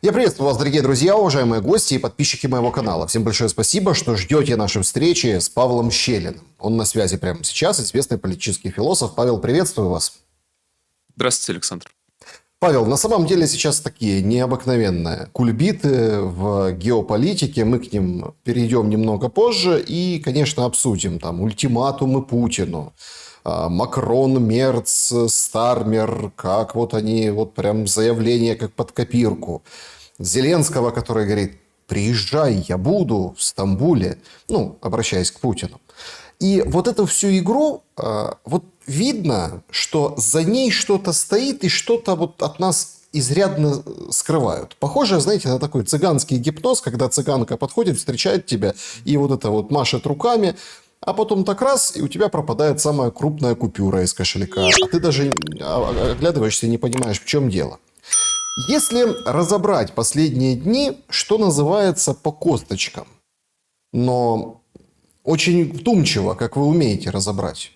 Я приветствую вас, дорогие друзья, уважаемые гости и подписчики моего канала. Всем большое спасибо, что ждете нашей встречи с Павлом Щелиным. Он на связи прямо сейчас, известный политический философ. Павел, приветствую вас. Здравствуйте, Александр. Павел, на самом деле сейчас такие необыкновенные кульбиты в геополитике. Мы к ним перейдем немного позже и, конечно, обсудим там ультиматумы Путину. Макрон, Мерц, Стармер, как вот они, вот прям заявление как под копирку. Зеленского, который говорит: приезжай, я буду в Стамбуле, ну, обращаясь к Путину. И вот эту всю игру, вот видно, что за ней что-то стоит и что-то вот от нас изрядно скрывают. Похоже, знаете, на такой цыганский гипноз, когда цыганка подходит, встречает тебя и вот это вот машет руками, а потом так раз, и у тебя пропадает самая крупная купюра из кошелька. А ты даже оглядываешься и не понимаешь, в чем дело. Если разобрать последние дни, что называется, по косточкам, но очень вдумчиво, как вы умеете разобрать.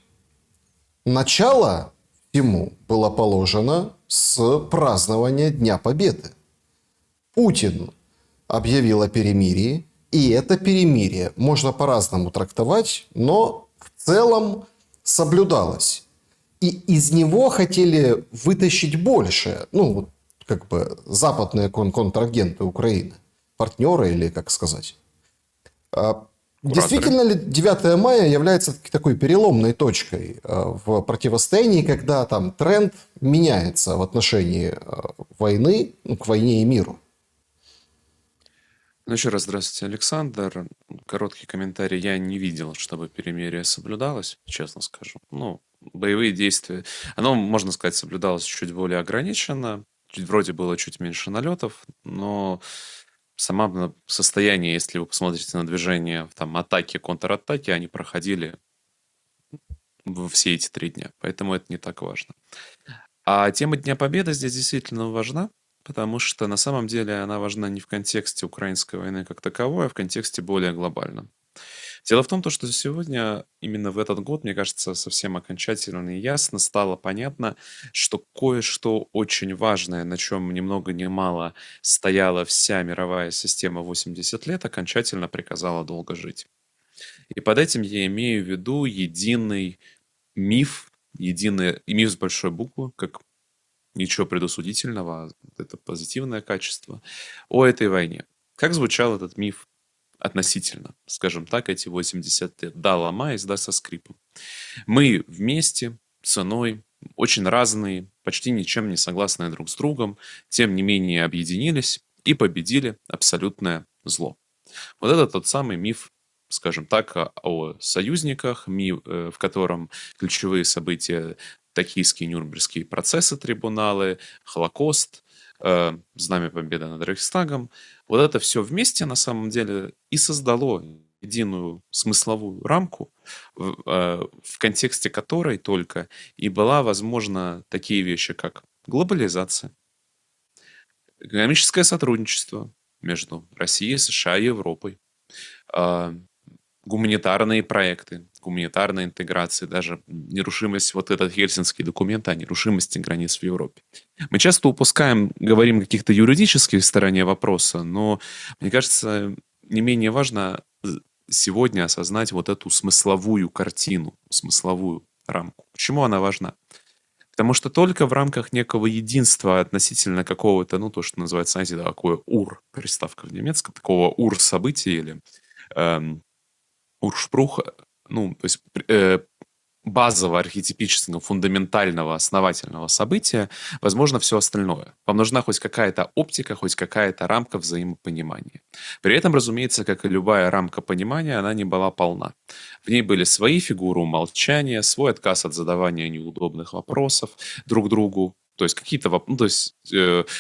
Начало всему было положено с празднования Дня Победы. Путин объявил о перемирии, и это перемирие можно по-разному трактовать, но в целом соблюдалось. И из него хотели вытащить больше, ну, вот как бы западные контрагенты Украины, партнеры или как сказать. Кураторы. Действительно ли 9 мая является такой переломной точкой в противостоянии, когда там тренд меняется в отношении войны, ну, к войне и миру? Ну, еще раз здравствуйте, Александр. Короткий комментарий. Я не видел, чтобы перемирие соблюдалось, честно скажу. Ну, боевые действия. Оно, можно сказать, соблюдалось чуть более ограниченно. Вроде было чуть меньше налетов, но сама состояние, если вы посмотрите на движение, там, атаки, контратаки, они проходили все эти 3 дня. Поэтому это не так важно. А тема Дня Победы здесь действительно важна, потому что на самом деле она важна не в контексте украинской войны как таковой, а в контексте более глобальном. Дело в том, что сегодня, именно в этот год, мне кажется, совсем окончательно и ясно стало понятно, что кое-что очень важное, на чем ни много ни мало стояла вся мировая система 80 лет, окончательно приказала долго жить. И под этим я имею в виду единый миф, единый и миф с большой буквы, как ничего предосудительного, это позитивное качество, о этой войне. Как звучал этот миф относительно, скажем так, эти 80 лет? Да, ломаясь, да, со скрипом. Мы вместе, ценой, очень разные, почти ничем не согласные друг с другом, тем не менее объединились и победили абсолютное зло. Вот это тот самый миф, скажем так, о союзниках, в котором ключевые события — токийские нюрнбергские процессы, трибуналы, Холокост, Знамя Победы над Рейхстагом. Вот это все вместе на самом деле и создало единую смысловую рамку, в контексте которой только и была возможна такие вещи, как глобализация, экономическое сотрудничество между Россией, США и Европой, а, гуманитарные проекты, гуманитарная интеграция, даже нерушимость, вот этот Хельсинский документ о нерушимости границ в Европе. Мы часто упускаем, говорим о каких-то юридических стороне вопроса, но, мне кажется, не менее важно сегодня осознать вот эту смысловую картину, смысловую рамку. Почему она важна? Потому что только в рамках некого единства относительно какого-то, ну, то, что называется, знаете, такое «ур», приставка в немецком, такого «ур» события или эм, «уршпрух», ну, то есть базового, архетипического, фундаментального, основательного события, возможно, все остальное. Вам нужна хоть какая-то оптика, хоть какая-то рамка взаимопонимания. При этом, разумеется, как и любая рамка понимания, она не была полна. В ней были свои фигуры умолчания, свой отказ от задавания неудобных вопросов друг другу. То есть какие-то ну, то есть,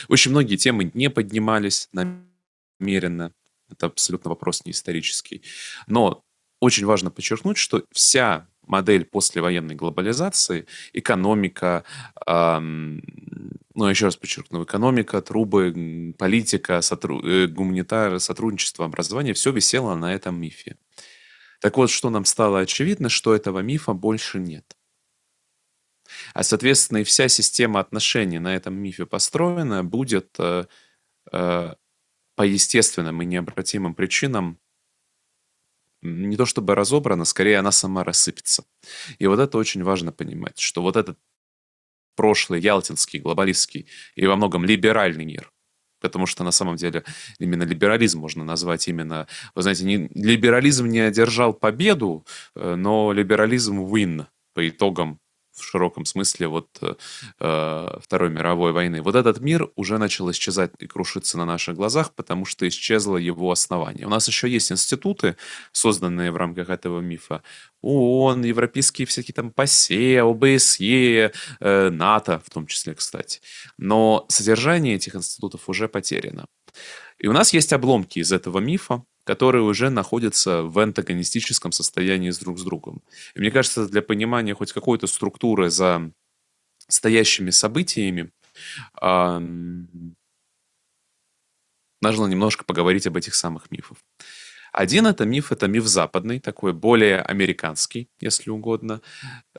очень многие темы не поднимались намеренно. Это абсолютно вопрос не исторический. Но очень важно подчеркнуть, что вся модель послевоенной глобализации, экономика, ну, еще раз подчеркну, экономика, трубы, политика, гуманитарное сотрудничество, образование, все висело на этом мифе. Так вот, что нам стало очевидно, что этого мифа больше нет. А, соответственно, и вся система отношений на этом мифе построена будет э, по естественным и необратимым причинам не то чтобы разобрана, скорее она сама рассыпется. И вот это очень важно понимать, что вот этот прошлый ялтинский, глобалистский и во многом либеральный мир, потому что на самом деле именно либерализм можно назвать именно, вы знаете, либерализм не одержал победу, но либерализм win по итогам в широком смысле Второй мировой войны. Вот этот мир уже начал исчезать и крушиться на наших глазах, потому что исчезло его основание. У нас еще есть институты, созданные в рамках этого мифа. ООН, европейские всякие там ПАСЕ, ОБСЕ, НАТО в том числе, кстати. Но содержание этих институтов уже потеряно. И у нас есть обломки из этого мифа, которые уже находятся в антагонистическом состоянии друг с другом. И мне кажется, для понимания хоть какой-то структуры за стоящими событиями, нужно немножко поговорить об этих самых мифах. Один это миф западный, такой более американский, если угодно.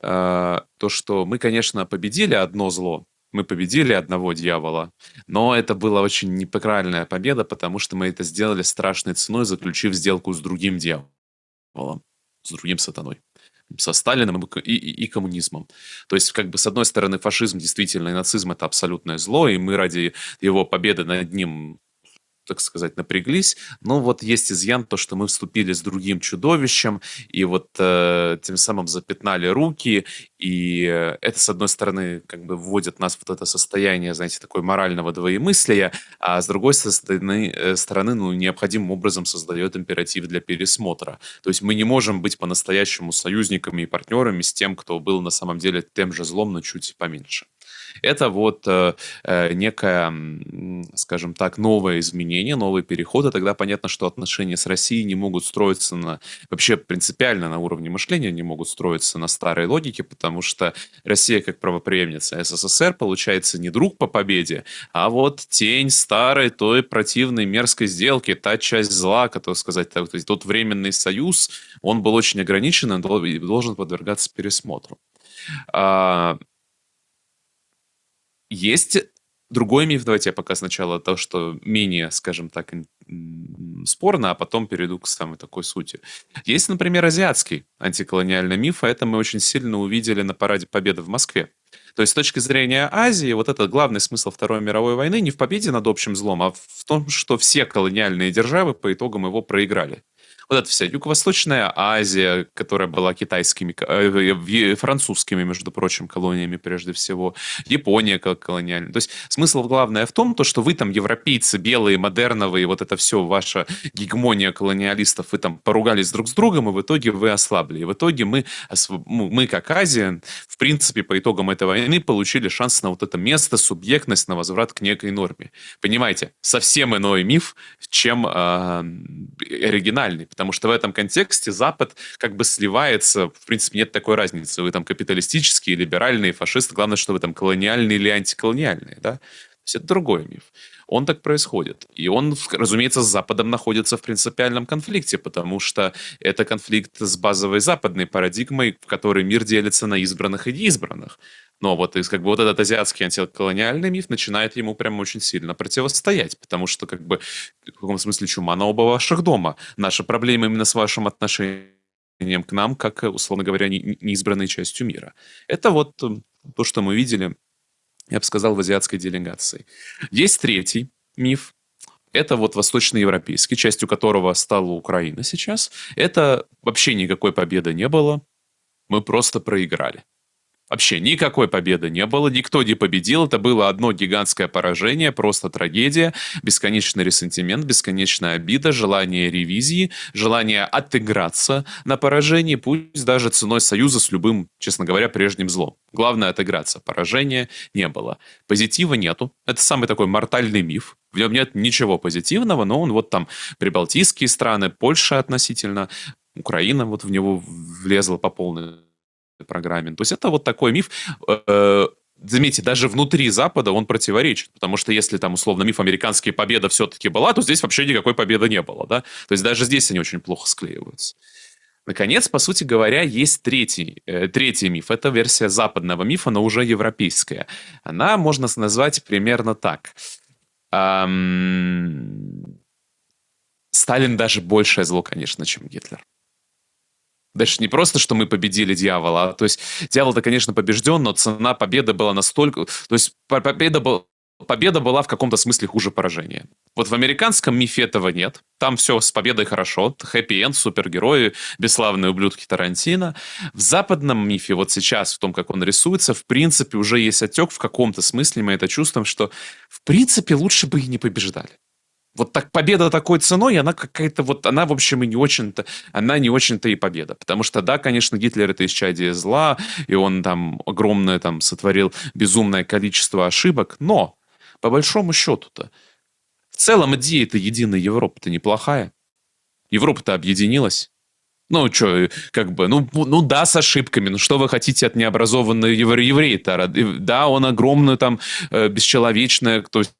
То, что мы, конечно, победили одно зло, мы победили одного дьявола, но это была очень неправильная победа, потому что мы это сделали страшной ценой, заключив сделку с другим дьяволом, с другим сатаной, со Сталиным и коммунизмом. То есть, как бы, с одной стороны, фашизм действительно и нацизм — это абсолютное зло, и мы ради его победы над ним, так сказать, напряглись. Но вот есть изъян, то, что мы вступили с другим чудовищем, и вот тем самым запятнали руки, и это, с одной стороны, как бы вводит нас в вот это состояние, знаете, такой морального двоемыслия, а с другой стороны, ну, необходимым образом создает императив для пересмотра. То есть мы не можем быть по-настоящему союзниками и партнерами с тем, кто был на самом деле тем же злом, но чуть поменьше. Это некое, скажем так, новое изменение, новый переход, и тогда понятно, что отношения с Россией не могут строиться вообще принципиально на уровне мышления не могут строиться на старой логике, потому что Россия как правопреемница СССР получается не друг по победе, а вот тень старой той противной мерзкой сделки, та часть зла, как сказать, тот временный союз, он был очень ограничен и должен подвергаться пересмотру. Есть другой миф, давайте я пока сначала то, что менее, скажем так, спорно, а потом перейду к самой такой сути. Есть, например, азиатский антиколониальный миф, а это мы очень сильно увидели на параде Победы в Москве. То есть с точки зрения Азии, вот это главный смысл Второй мировой войны не в победе над общим злом, а в том, что все колониальные державы по итогам его проиграли. Вот эта вся Юго-Восточная Азия, которая была китайскими, французскими, между прочим, колониями прежде всего, Япония как колониальная. То есть смысл главное в том, что вы там, европейцы, белые, модерновые, вот это все, ваша гегемония колониалистов, вы там поругались друг с другом, и в итоге вы ослабли. И в итоге мы как Азия, в принципе, по итогам этой войны получили шанс на вот это место, субъектность, на возврат к некой норме. Понимаете, совсем иной миф, чем оригинальный, потому что в этом контексте Запад как бы сливается, в принципе, нет такой разницы. Вы там капиталистические, либеральные, фашисты, главное, что вы там колониальные или антиколониальные, да? То есть это другой миф. Он так происходит. И он, разумеется, с Западом находится в принципиальном конфликте, потому что это конфликт с базовой западной парадигмой, в которой мир делится на избранных и неизбранных. Но вот, как бы, вот этот азиатский антиколониальный миф начинает ему прям очень сильно противостоять, потому что, как бы, в каком смысле, чума на оба ваших дома. Наша проблема именно с вашим отношением к нам, как, условно говоря, неизбранной частью мира. Это вот то, что мы видели, я бы сказал, в азиатской делегации. Есть третий миф. Это вот восточноевропейский, частью которого стала Украина сейчас. Это вообще никакой победы не было. Мы просто проиграли. Вообще никакой победы не было, никто не победил, это было одно гигантское поражение, просто трагедия, бесконечный ресентимент, бесконечная обида, желание ревизии, желание отыграться на поражении, пусть даже ценой союза с любым, честно говоря, прежним злом. Главное — отыграться, поражения не было. Позитива нету, это самый такой мортальный миф, в нем нет ничего позитивного, но он вот там прибалтийские страны, Польша относительно, Украина вот в него влезла по полной программе. То есть это вот такой миф. Заметьте, даже внутри Запада он противоречит, потому что если там условно миф «американская победа» все-таки была, то здесь вообще никакой победы не было, да? То есть даже здесь они очень плохо склеиваются. Наконец, по сути говоря, есть третий миф. Это версия западного мифа, но уже европейская. Она можно назвать примерно так. ам, Сталин даже большее зло, конечно, чем Гитлер. Даже не просто, что мы победили дьявола, а то есть дьявол-то, конечно, побежден, но цена победы была настолько... То есть победа была в каком-то смысле хуже поражения. Вот в американском мифе этого нет. Там все с победой хорошо. Хэппи-энд, супергерои, бесславные ублюдки Тарантино. В западном мифе вот сейчас, в том, как он рисуется, в принципе, уже есть отек в каком-то смысле. Мы это чувствуем, что в принципе лучше бы и не побеждали. Вот так победа такой ценой, она какая-то вот, она, в общем, и не очень-то, она не очень-то и победа. Потому что, да, конечно, Гитлер — это исчадие зла, и он там огромное там сотворил безумное количество ошибок, но, по большому счету-то, в целом идея-то единой Европы-то неплохая. Европа-то объединилась. Ну, что, как бы, ну да, с ошибками. Ну, что вы хотите от необразованного еврея-то? Да, он огромный, там, бесчеловечный, то есть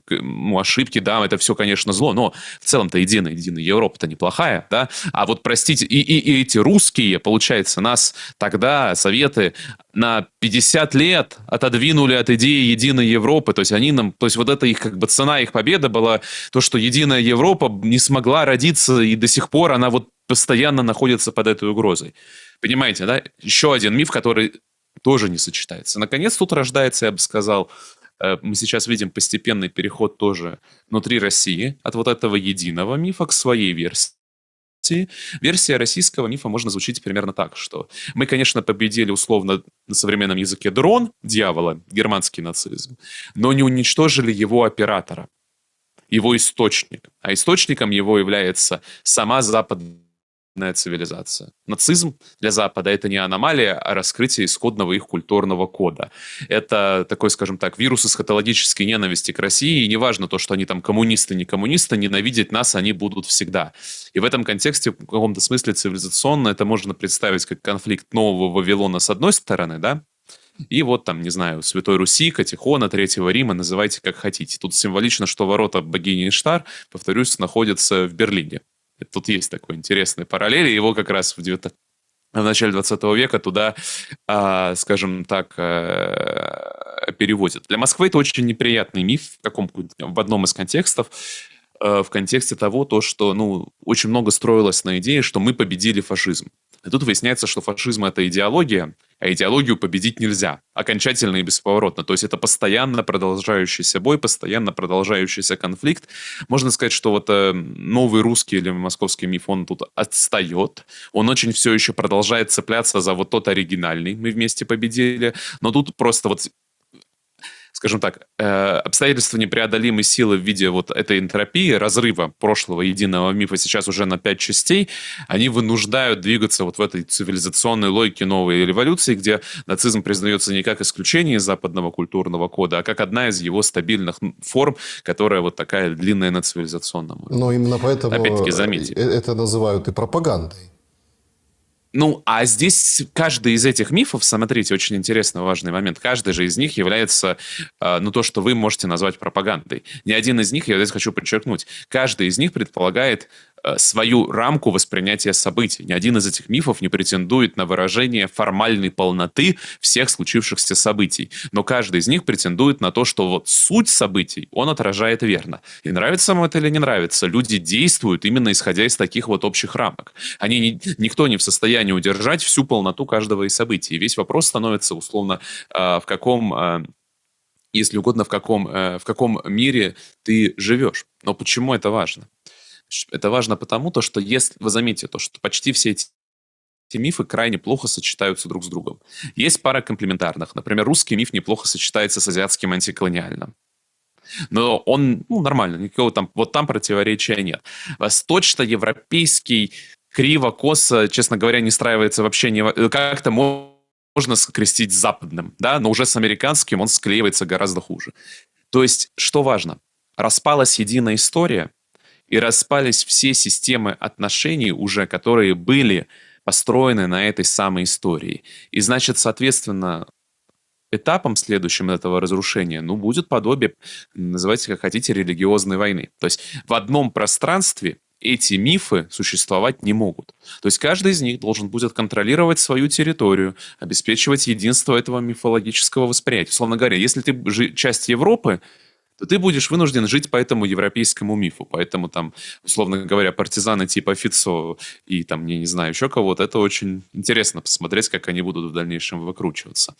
ну, ошибки, да, это все, конечно, зло, но в целом-то единая Европа-то неплохая, да, а вот, простите, и эти русские, получается, нас тогда, Советы, на 50 лет отодвинули от идеи единой Европы, то есть они нам, то есть вот это их, как бы, цена их победы была, то, что единая Европа не смогла родиться, и до сих пор она вот постоянно находится под этой угрозой. Понимаете, да? Еще один миф, который тоже не сочетается. Наконец тут рождается, я бы сказал, мы сейчас видим постепенный переход тоже внутри России от вот этого единого мифа к своей версии. Версия российского мифа можно звучить примерно так, что мы, конечно, победили условно на современном языке дрон дьявола, германский нацизм, но не уничтожили его оператора, его источник. А источником его является сама западная цивилизация. Нацизм для Запада — это не аномалия, а раскрытие исходного их культурного кода. Это такой, скажем так, вирус эсхатологической ненависти к России, и неважно то, что они там коммунисты, не коммунисты, ненавидеть нас они будут всегда. И в этом контексте, в каком-то смысле цивилизационно, это можно представить как конфликт нового Вавилона с одной стороны, да, и вот там, не знаю, Святой Руси, Катихона, Третьего Рима, называйте как хотите. Тут символично, что ворота богини Иштар, повторюсь, находятся в Берлине. Тут есть такой интересный параллель, и его как раз в начале 20 века туда, скажем так, переводят. Для Москвы это очень неприятный миф в одном из контекстов, в контексте того, что очень много строилось на идее, что мы победили фашизм. И тут выясняется, что фашизм — это идеология, а идеологию победить нельзя. Окончательно и бесповоротно. То есть это постоянно продолжающийся бой, постоянно продолжающийся конфликт. Можно сказать, что вот новый русский или московский миф, он тут отстает. Он очень все еще продолжает цепляться за вот тот оригинальный «Мы вместе победили». Но тут просто вот, скажем так, обстоятельства непреодолимой силы в виде вот этой энтропии, разрыва прошлого единого мифа сейчас уже на 5 частей, они вынуждают двигаться вот в этой цивилизационной логике новой революции, где нацизм признается не как исключение из западного культурного кода, а как одна из его стабильных форм, которая вот такая длинная на цивилизационном уровне. Но именно поэтому Опять-таки, заметьте. это называют и пропагандой. А здесь каждый из этих мифов, смотрите, очень интересный, важный момент, каждый же из них является, то, что вы можете назвать пропагандой. Ни один из них, я здесь хочу подчеркнуть, каждый из них предполагает свою рамку воспринятия событий. Ни один из этих мифов не претендует на выражение формальной полноты всех случившихся событий. Но каждый из них претендует на то, что вот суть событий он отражает верно. И нравится вам это или не нравится, люди действуют именно исходя из таких вот общих рамок. Никто не в состоянии удержать всю полноту каждого из событий. И весь вопрос становится условно в каком... если угодно, в каком мире ты живешь. Но почему это важно? Это важно потому, что если вы заметите, что почти все эти мифы крайне плохо сочетаются друг с другом. Есть пара комплементарных. Например, русский миф неплохо сочетается с азиатским антиколониальным. Но он нормально, никакого там противоречия нет. Восточноевропейский криво-косо, честно говоря, не страивается вообще как-то можно скрестить с западным, да, но уже с американским он склеивается гораздо хуже. То есть, что важно? Распалась единая история, и распались все системы отношений уже, которые были построены на этой самой истории. И значит, соответственно, этапом следующим этого разрушения, будет подобие, называйте как хотите, религиозной войны. То есть в одном пространстве эти мифы существовать не могут. То есть каждый из них должен будет контролировать свою территорию, обеспечивать единство этого мифологического восприятия. Условно говоря, если ты часть Европы, то ты будешь вынужден жить по этому европейскому мифу. Поэтому там, условно говоря, партизаны типа Фицо и там, я не знаю, еще кого-то, это очень интересно посмотреть, как они будут в дальнейшем выкручиваться.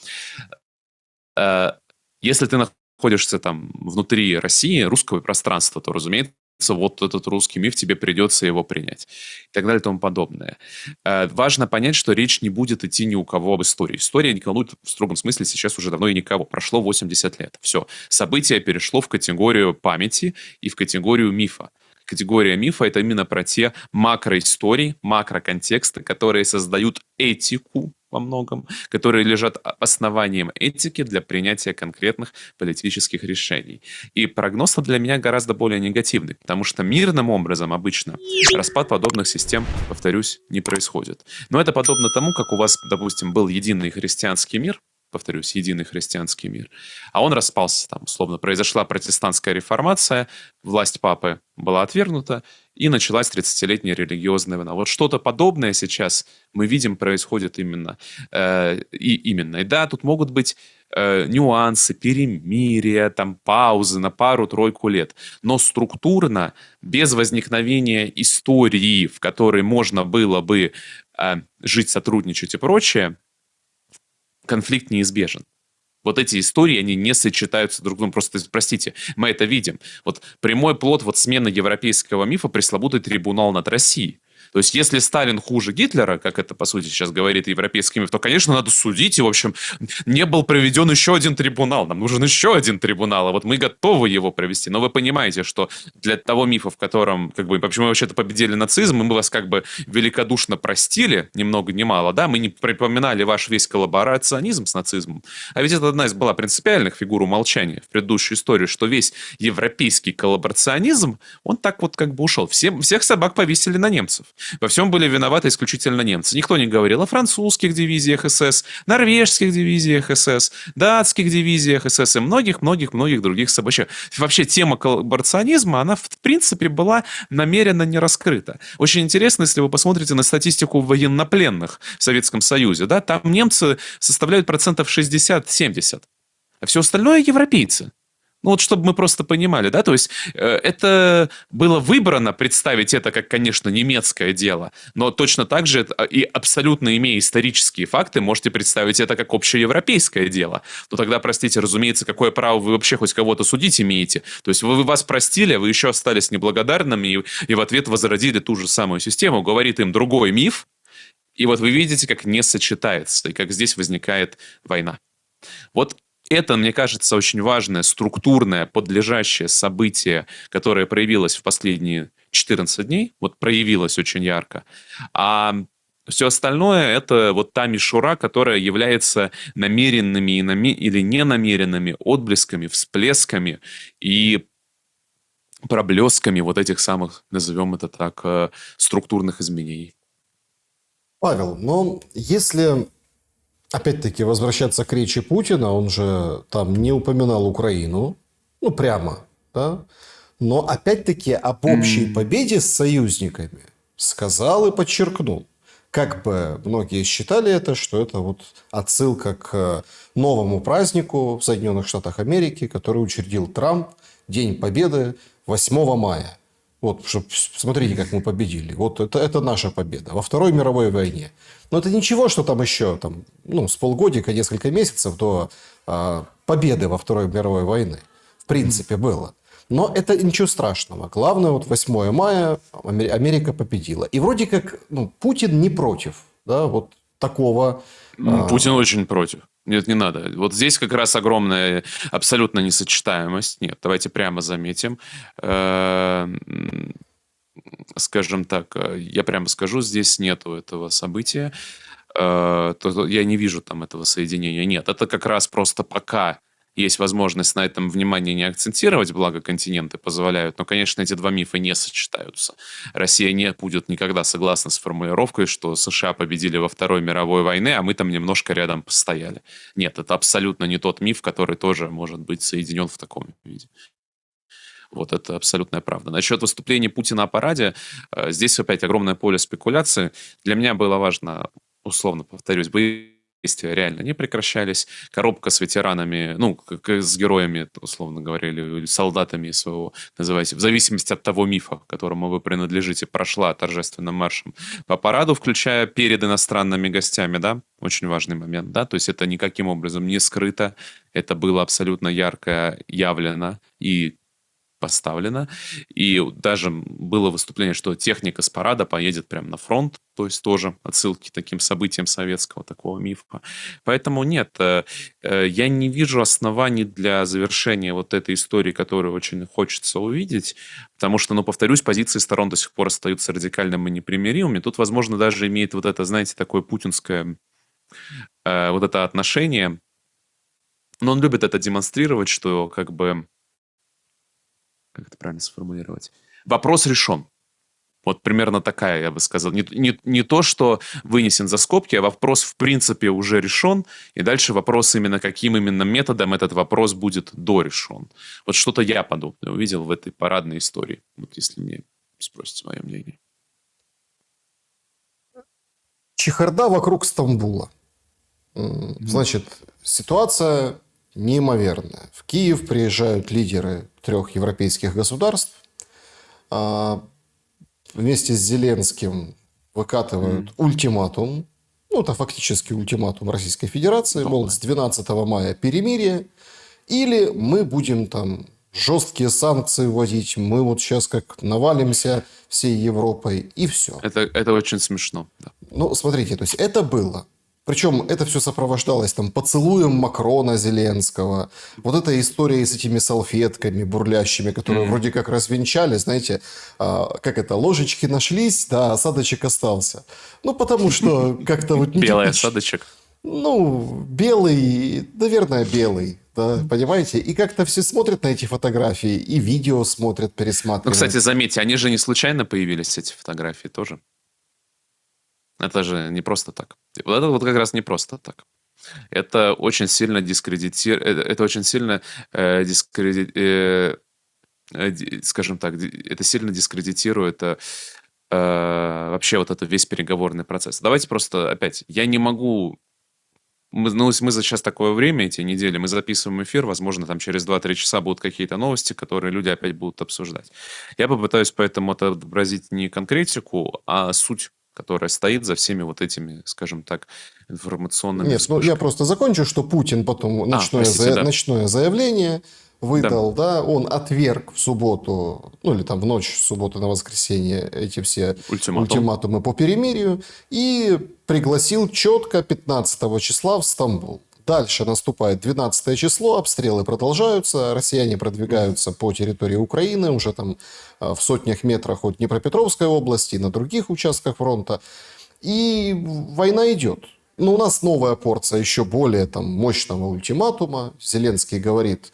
Э, Если ты находишься там внутри России, русского пространства, то, разумеется, вот этот русский миф, тебе придется его принять. И так далее и тому подобное. Важно понять, что речь не будет идти ни у кого об истории. История не волнует в строгом смысле сейчас уже давно и никого. Прошло 80 лет. Все. Событие перешло в категорию памяти и в категорию мифа. Категория мифа — это именно про те макроистории, макроконтексты, которые создают этику во многом, которые лежат основанием этики для принятия конкретных политических решений. И прогноз для меня гораздо более негативный, потому что мирным образом обычно распад подобных систем, повторюсь, не происходит. Но это подобно тому, как у вас, допустим, был единый христианский мир, повторюсь, единый христианский мир, а он распался, там, условно, произошла протестантская реформация, власть папы была отвергнута, и началась 30-летняя религиозная война. Вот что-то подобное сейчас мы видим происходит именно. И да, тут могут быть нюансы, перемирия, там, паузы на пару-тройку лет. Но структурно, без возникновения истории, в которой можно было бы жить, сотрудничать и прочее, конфликт неизбежен. Вот эти истории, они не сочетаются друг с другом. Просто, простите, мы это видим. Вот прямой плод вот смены европейского мифа — пресловутый трибунал над Россией. То есть, если Сталин хуже Гитлера, как это, по сути, сейчас говорит европейский миф, то, конечно, надо судить. И, в общем, не был проведен еще один трибунал. Нам нужен еще один трибунал. А вот мы готовы его провести. Но вы понимаете, что для того мифа, в котором, как бы, почему мы вообще-то победили нацизм, мы вас как бы великодушно простили, ни много ни мало, да, мы не припоминали ваш весь коллаборационизм с нацизмом. А ведь это одна из была принципиальных фигур умолчания в предыдущей истории, что весь европейский коллаборационизм, он так вот как бы ушел. Всех собак повесили на немцев. Во всем были виноваты исключительно немцы. Никто не говорил о французских дивизиях СС, норвежских дивизиях СС, датских дивизиях СС и многих-многих-многих других собачек. Вообще тема коллаборационизма, она в принципе была намеренно не раскрыта. Очень интересно, если вы посмотрите на статистику военнопленных в Советском Союзе, да, там немцы составляют процентов 60-70, а все остальное европейцы. Ну вот, чтобы мы просто понимали, да, то есть это было выбрано представить это как, конечно, немецкое дело, но точно так же и абсолютно имея исторические факты, можете представить это как общеевропейское дело. Но тогда, простите, разумеется, какое право вы вообще хоть кого-то судить имеете? То есть вы вас простили, а вы еще остались неблагодарными и в ответ возродили ту же самую систему, говорит им другой миф, и вот вы видите, как не сочетается, и как здесь возникает война. Вот это, мне кажется, очень важное, структурное, подлежащее событие, которое проявилось в последние 14 дней, вот проявилось очень ярко, а все остальное — это вот та мишура, которая является намеренными или ненамеренными отблесками, всплесками и проблесками вот этих самых, назовем это так, структурных изменений. Павел, но если опять-таки возвращаться к речи Путина, он же там не упоминал Украину, ну прямо, да, но опять-таки об общей победе с союзниками сказал и подчеркнул. Как бы многие считали это, что это вот отсылка к новому празднику в Соединенных Штатах Америки, который учредил Трамп, День Победы 8 мая. Вот, смотрите, как мы победили. Вот это наша победа во Второй мировой войне. Но это ничего, что там еще там, ну, с полгодика, несколько месяцев до победы во Второй мировой войны. В принципе, было. Но это ничего страшного. Главное, вот 8 мая Америка победила. И вроде как Путин не против, да, вот такого. Путин очень против. Нет, не надо. Вот здесь как раз огромная абсолютно несочетаемость. Нет, давайте прямо заметим. Скажем так, я прямо скажу, здесь нету этого события. Я не вижу там этого соединения. Нет, это как раз просто пока есть возможность на этом внимание не акцентировать, благо континенты позволяют. Но, конечно, эти два мифа не сочетаются. Россия не будет никогда согласна с формулировкой, что США победили во Второй мировой войне, а мы там немножко рядом постояли. Нет, это абсолютно не тот миф, который тоже может быть соединен в таком виде. Вот это абсолютная правда. Насчет выступления Путина о параде, здесь опять огромное поле спекуляции. Для меня было важно, условно повторюсь, действия реально не прекращались. Коробка с ветеранами, ну, с героями, условно говоря, или солдатами своего, называйте, в зависимости от того мифа, к которому вы принадлежите, прошла торжественным маршем по параду, включая перед иностранными гостями, да, очень важный момент, да, то есть это никаким образом не скрыто, это было абсолютно ярко явлено и поставлено. И даже было выступление, что техника с парада поедет прямо на фронт, то есть тоже отсылки к таким событиям советского такого мифа. Поэтому нет, я не вижу оснований для завершения вот этой истории, которую очень хочется увидеть, потому что, ну, повторюсь, позиции сторон до сих пор остаются радикальными и непримиримыми. Тут, возможно, даже имеет вот это, знаете, такое путинское вот это отношение, но он любит это демонстрировать, что как бы, как это правильно сформулировать, вопрос решен. Вот примерно такая, я бы сказал. Не то, что вынесен за скобки, а вопрос в принципе уже решен. И дальше вопрос именно, каким именно методом этот вопрос будет дорешен. Вот что-то я подобное увидел в этой парадной истории. Вот если мне спросите мое мнение. Чехарда вокруг Стамбула. Значит, ситуация неимоверная. В Киев приезжают лидеры 3 европейских государств. Вместе с Зеленским выкатывают ультиматум. Ну, это фактически ультиматум Российской Федерации. Мол, с 12 мая перемирие. Или мы будем там жесткие санкции вводить. Мы вот сейчас как навалимся всей Европой. И все. Это очень смешно. Да. Ну, смотрите, то есть это было. Причем это все сопровождалось там поцелуем Макрона Зеленского. Вот эта история с этими салфетками бурлящими, которые вроде как развенчали, знаете, как это, ложечки нашлись, да, осадочек остался. Ну, потому что как-то вот... Белый осадочек. Ну, белый, наверное, белый, да, понимаете? И как-то все смотрят на эти фотографии, и видео смотрят, Ну, пересматривают. кстати, заметьте, они же не случайно появились, эти фотографии тоже. Это же не просто так. Вот это вот как раз не просто так. Это очень сильно дискредитирует, это очень сильно скажем так, это сильно дискредитирует вообще вот этот весь переговорный процесс. Давайте просто опять, я не могу... мы за сейчас такое время, эти недели, мы записываем эфир, возможно, там через 2-3 часа будут какие-то новости, которые люди опять будут обсуждать. Я попытаюсь поэтому отобразить не конкретику, а суть, которая стоит за всеми вот этими, скажем так, информационными Нет, ну я вспышками. просто закончу, что Путин потом Простите, да. ночное заявление Да. выдал, да, он отверг в субботу, ну или там в ночь с субботы на воскресенье эти все Ультиматум. ультиматумы по перемирию и пригласил четко 15 числа в Стамбул. Дальше наступает 12 число, обстрелы продолжаются, россияне продвигаются по территории Украины, уже там в сотнях метрах от Днепропетровской области и на других участках фронта. И война идет. Но у нас новая порция еще более там, мощного ультиматума. Зеленский говорит,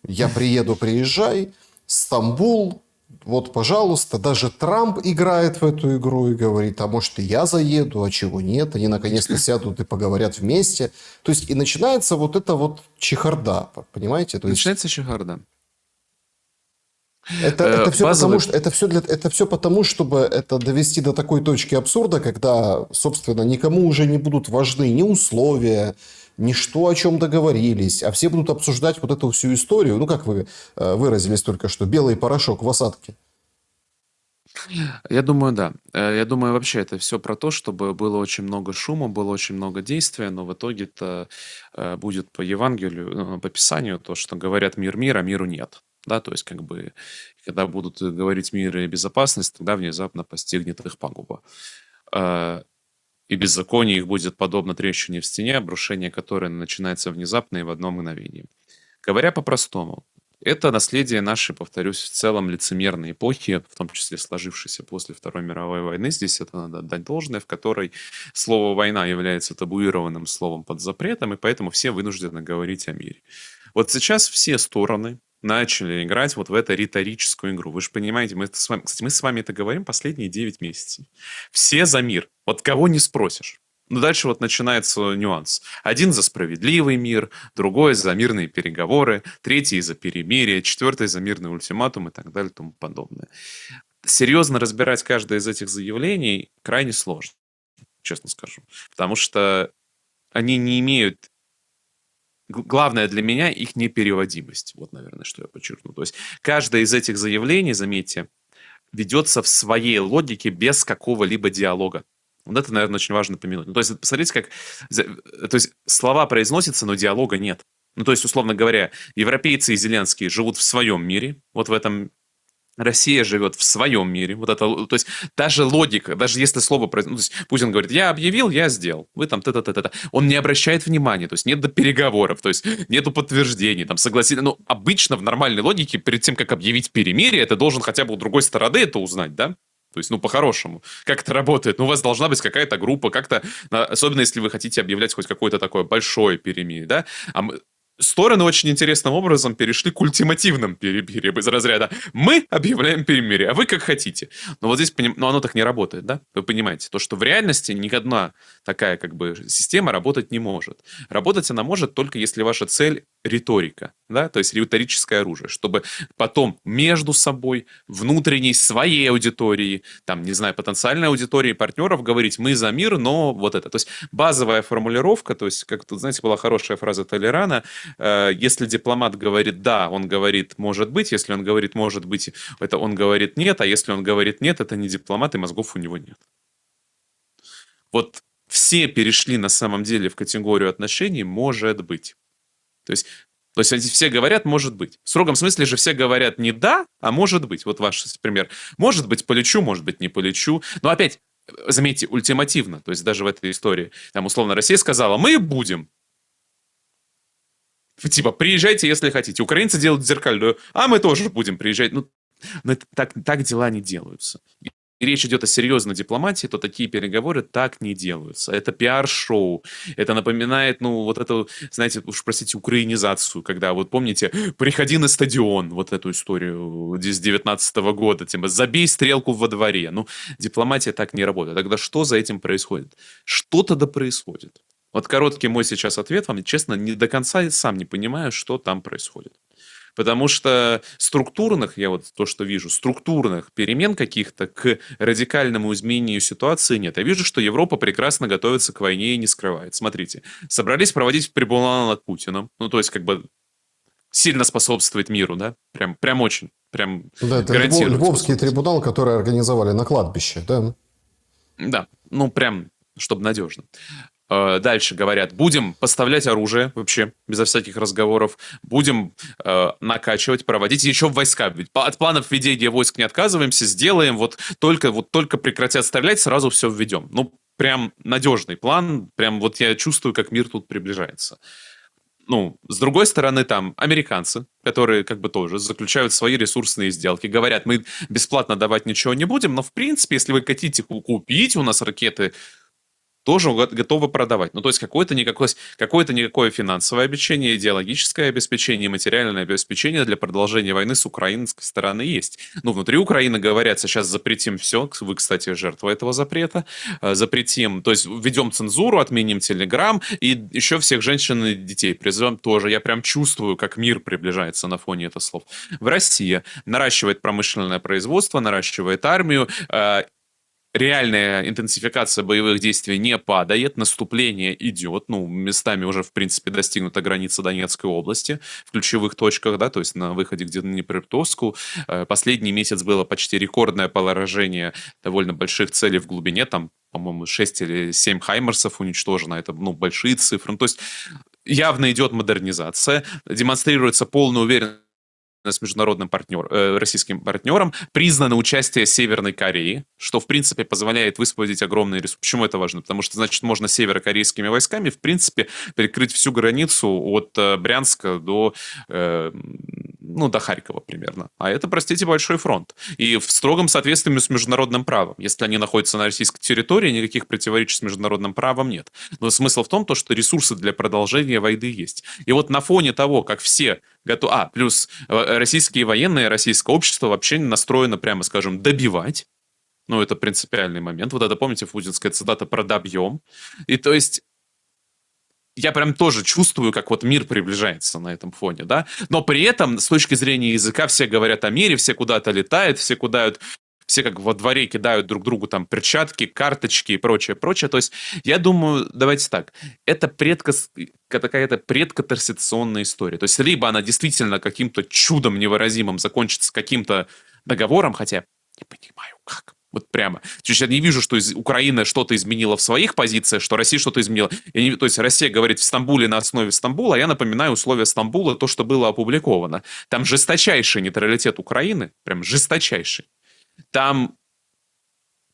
я приеду, приезжай. Стамбул, вот, пожалуйста. Даже Трамп играет в эту игру и говорит, а может и я заеду, а чего нет. Они наконец-то сядут и поговорят вместе. То есть и начинается вот эта вот чехарда, понимаете? То есть Начинается чехарда. это все Базовый... потому, что это все потому, чтобы это довести до такой точки абсурда, когда, собственно, никому уже не будут важны ни условия, ни что, о чем договорились, а все будут обсуждать вот эту всю историю. Ну, как вы выразились только что, белый порошок в осадке. Я думаю, да. Я думаю, вообще это все про то, чтобы было очень много шума, было очень много действия, но в итоге-то будет по Евангелию, по Писанию, то, что говорят мир, а миру нет. Да, то есть, как бы, когда будут говорить мир и безопасность, тогда внезапно постигнет их пагуба. И беззаконие их будет подобно трещине в стене, обрушение которой начинается внезапно и в одно мгновение. Говоря по-простому, это наследие нашей, повторюсь, в целом лицемерной эпохи, в том числе сложившейся после Второй мировой войны. Здесь это надо отдать должное, в которой слово «война» является табуированным словом под запретом, и поэтому все вынуждены говорить о мире. Вот сейчас все стороны начали играть вот в эту риторическую игру. Вы же понимаете, кстати, мы с вами это говорим последние 9 месяцев. Все за мир. Вот кого не спросишь. Но дальше вот начинается нюанс. Один за справедливый мир, другой за мирные переговоры, третий за перемирие, четвертый за мирный ультиматум и так далее и тому подобное. Серьезно разбирать каждое из этих заявлений крайне сложно, честно скажу. Потому что они не имеют... Главное для меня их непереводимость. Вот, наверное, что я подчеркну. То есть каждое из этих заявлений, заметьте, ведется в своей логике без какого-либо диалога. Вот это, наверное, очень важно помянуть. Ну, то есть, посмотрите, как... То есть, слова произносятся, но диалога нет. Ну, то есть, условно говоря, европейцы и Зеленский живут в своем мире, вот в этом Россия живет в своем мире. Вот это, то есть даже логика, даже если слово... Ну, то есть Путин говорит, я объявил, я сделал. Вы там та-та-та-та. Он не обращает внимания, то есть нет до переговоров, то есть нету подтверждений, там согласиться. Ну, обычно в нормальной логике, перед тем, как объявить перемирие, ты должен хотя бы у другой стороны это узнать, да? То есть, ну, по-хорошему. Как это работает? Ну, у вас должна быть какая-то группа, как-то... Особенно, если вы хотите объявлять хоть какое-то такое большое перемирие, да? Стороны очень интересным образом перешли к ультимативным перемириям из разряда «мы объявляем перемирие, а вы как хотите». Но вот здесь, но оно так не работает, да? Вы понимаете, то, что в реальности ни одна такая как бы система работать не может. Работать она может только если ваша цель риторика, да, то есть риторическое оружие, чтобы потом между собой, внутренней своей аудитории, там, не знаю, потенциальной аудитории партнеров говорить «мы за мир, но вот это». То есть базовая формулировка, то есть, как тут, знаете, была хорошая фраза Толерана, если дипломат говорит «да», он говорит «может быть», если он говорит «может быть», это он говорит «нет», а если он говорит «нет», это не дипломат, и мозгов у него нет. Вот все перешли на самом деле в категорию отношений «может быть». То есть они все говорят «может быть». В строгом смысле же все говорят не «да», а «может быть». Вот ваш пример. Может быть, полечу, может быть, не полечу. Но опять, заметьте, ультимативно. То есть даже в этой истории. Там, условно, Россия сказала «мы будем». Типа, приезжайте, если хотите. Украинцы делают зеркальную, а мы тоже будем приезжать. Ну, это так дела не делаются. И речь идет о серьезной дипломатии, то такие переговоры так не делаются. Это пиар-шоу. Это напоминает, ну, вот эту, знаете, уж простите, украинизацию, когда, вот помните, приходи на стадион, вот эту историю с 19 года, типа, забей стрелку во дворе. Ну, дипломатия так не работает. Тогда что за этим происходит? Что-то да происходит. Вот короткий мой сейчас ответ вам, честно, не до конца сам не понимаю, что там происходит. Потому что структурных, я вот то, что вижу, структурных перемен каких-то к радикальному изменению ситуации нет. Я вижу, что Европа прекрасно готовится к войне и не скрывает. Смотрите, собрались проводить трибунал над Путиным. Ну, то есть, как бы сильно способствует миру, да? Прям очень. Прям Да, это гарантированно Львовский способствует. трибунал, который организовали на кладбище, да? Да, ну прям, чтобы надежно. Дальше говорят, будем поставлять оружие вообще, безо всяких разговоров, будем накачивать, проводить еще войска. Ведь от планов введения войск не отказываемся, сделаем, вот только прекратят стрелять, сразу все введем. Ну, прям надежный план, прям вот я чувствую, как мир тут приближается. Ну, с другой стороны, там американцы, которые как бы тоже заключают свои ресурсные сделки, говорят, мы бесплатно давать ничего не будем, но в принципе, если вы хотите купить у нас ракеты, тоже готовы продавать. Ну, то есть какое-то никакое финансовое обеспечение, идеологическое обеспечение, материальное обеспечение для продолжения войны с украинской стороны есть. Ну, внутри Украины говорят, сейчас запретим все. Вы, кстати, жертва этого запрета. Запретим, то есть введем цензуру, отменим Телеграм, и еще всех женщин и детей призовем тоже. Я прям чувствую, как мир приближается на фоне этих слов. В России наращивает промышленное производство, наращивает армию, реальная интенсификация боевых действий не падает, наступление идет, ну, местами уже, в принципе, достигнута граница Донецкой области в ключевых точках, да, то есть на выходе к Днепропетровску. Последний месяц было почти рекордное поражение довольно больших целей в глубине, там, по-моему, 6 или 7 хаймерсов уничтожено, это, ну, большие цифры. Ну, то есть явно идет модернизация, демонстрируется полная уверенность с международным российским партнером, признано участие Северной Кореи, что, в принципе, позволяет высвободить огромные ресурсы. Почему это важно? Потому что, значит, можно северокорейскими войсками, в принципе, перекрыть всю границу от Брянска до Харькова примерно. А это, простите, большой фронт. И в строгом соответствии с международным правом. Если они находятся на российской территории, никаких противоречий с международным правом нет. Но смысл в том, что ресурсы для продолжения войны есть. И вот на фоне того, как все готовы... плюс российские военные, российское общество вообще настроено, прямо скажем, добивать. Ну, это принципиальный момент. Вот это, помните, путинская цитата про «добьем». И то есть я прям тоже чувствую, как вот мир приближается на этом фоне, да. Но при этом, с точки зрения языка, все говорят о мире, все куда-то летают, все все как во дворе кидают друг другу там перчатки, карточки и прочее, прочее. То есть я думаю, давайте так, это какая-то предкатарситационная история. То есть либо она действительно каким-то чудом невыразимым закончится каким-то договором, хотя я не понимаю, как. Вот прямо. То есть я не вижу, что Украина что-то изменила в своих позициях, что Россия что-то изменила. То есть Россия говорит в Стамбуле на основе Стамбула, а я напоминаю условия Стамбула, то, что было опубликовано. Там жесточайший нейтралитет Украины, прям жесточайший. Там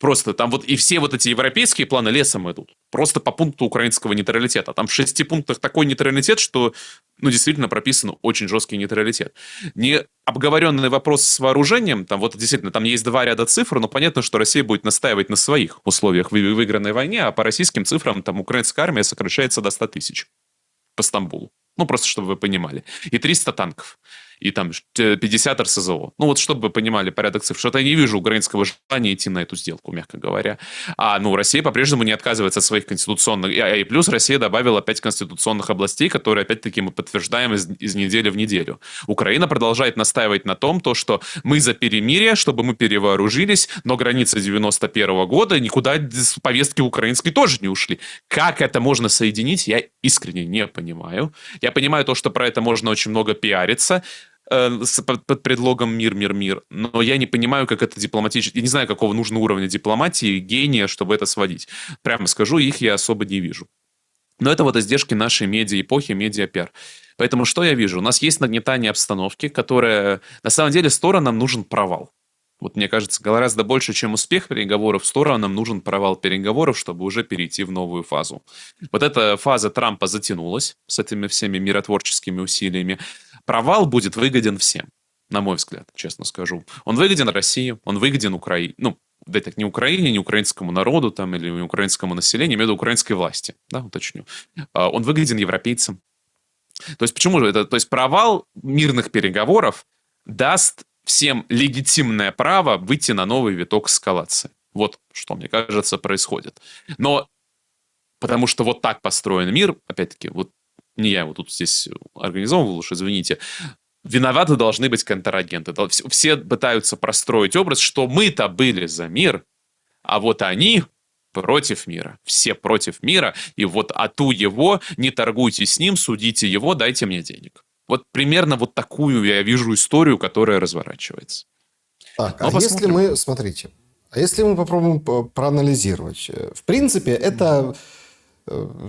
просто, там вот и все вот эти европейские планы лесом идут. Просто по пункту украинского нейтралитета. Там в 6 пунктах такой нейтралитет, что, ну, действительно прописан очень жесткий нейтралитет. Не обговоренный вопрос с вооружением, там вот действительно, там есть 2 ряда цифр, но понятно, что Россия будет настаивать на своих условиях в выигранной войне, а по российским цифрам там украинская армия сокращается до 100 тысяч по Стамбулу. Ну, просто чтобы вы понимали. И 300 танков. И там 50 РСЗО. Ну, вот чтобы вы понимали порядок цифр. Что-то я не вижу украинского желания идти на эту сделку, мягко говоря. Россия по-прежнему не отказывается от своих конституционных... И плюс Россия добавила 5 конституционных областей, которые, опять-таки, мы подтверждаем из недели в неделю. Украина продолжает настаивать на том, что мы за перемирие, чтобы мы перевооружились, но границы 91 года никуда с повестки украинской тоже не ушли. Как это можно соединить, я искренне не понимаю. Я понимаю то, что про это можно очень много пиариться, под предлогом мир, мир, мир. Но я не понимаю, как это дипломатически... Я не знаю, какого нужно уровня дипломатии, гения, чтобы это сводить. Прямо скажу, их я особо не вижу. Но это вот издержки нашей медиа-эпохи, медиа-пиар. Поэтому что я вижу? У нас есть нагнетание обстановки, которая... На самом деле сторонам нужен провал. Вот мне кажется, гораздо больше, чем успех переговоров, сторонам нужен провал переговоров, чтобы уже перейти в новую фазу. Вот эта фаза Трампа затянулась с этими всеми миротворческими усилиями. Провал будет выгоден всем, на мой взгляд, честно скажу. Он выгоден России, он выгоден Украине. Ну, да, так не Украине, не украинскому народу там, или не украинскому населению, имею в виду украинской власти, да, уточню. Он выгоден европейцам. То есть почему же это? То есть провал мирных переговоров даст всем легитимное право выйти на новый виток эскалации. Вот что, мне кажется, происходит. Но потому что вот так построен мир, опять-таки, вот не я его тут здесь организовывал, уж извините, виноваты должны быть контрагенты. Все пытаются простроить образ, что мы-то были за мир, а вот они против мира. Все против мира, и вот ату его, не торгуйте с ним, судите его, дайте мне денег. Вот примерно вот такую я вижу историю, которая разворачивается. Так, Но если посмотрим. мы, смотрите, если мы попробуем проанализировать, в принципе, это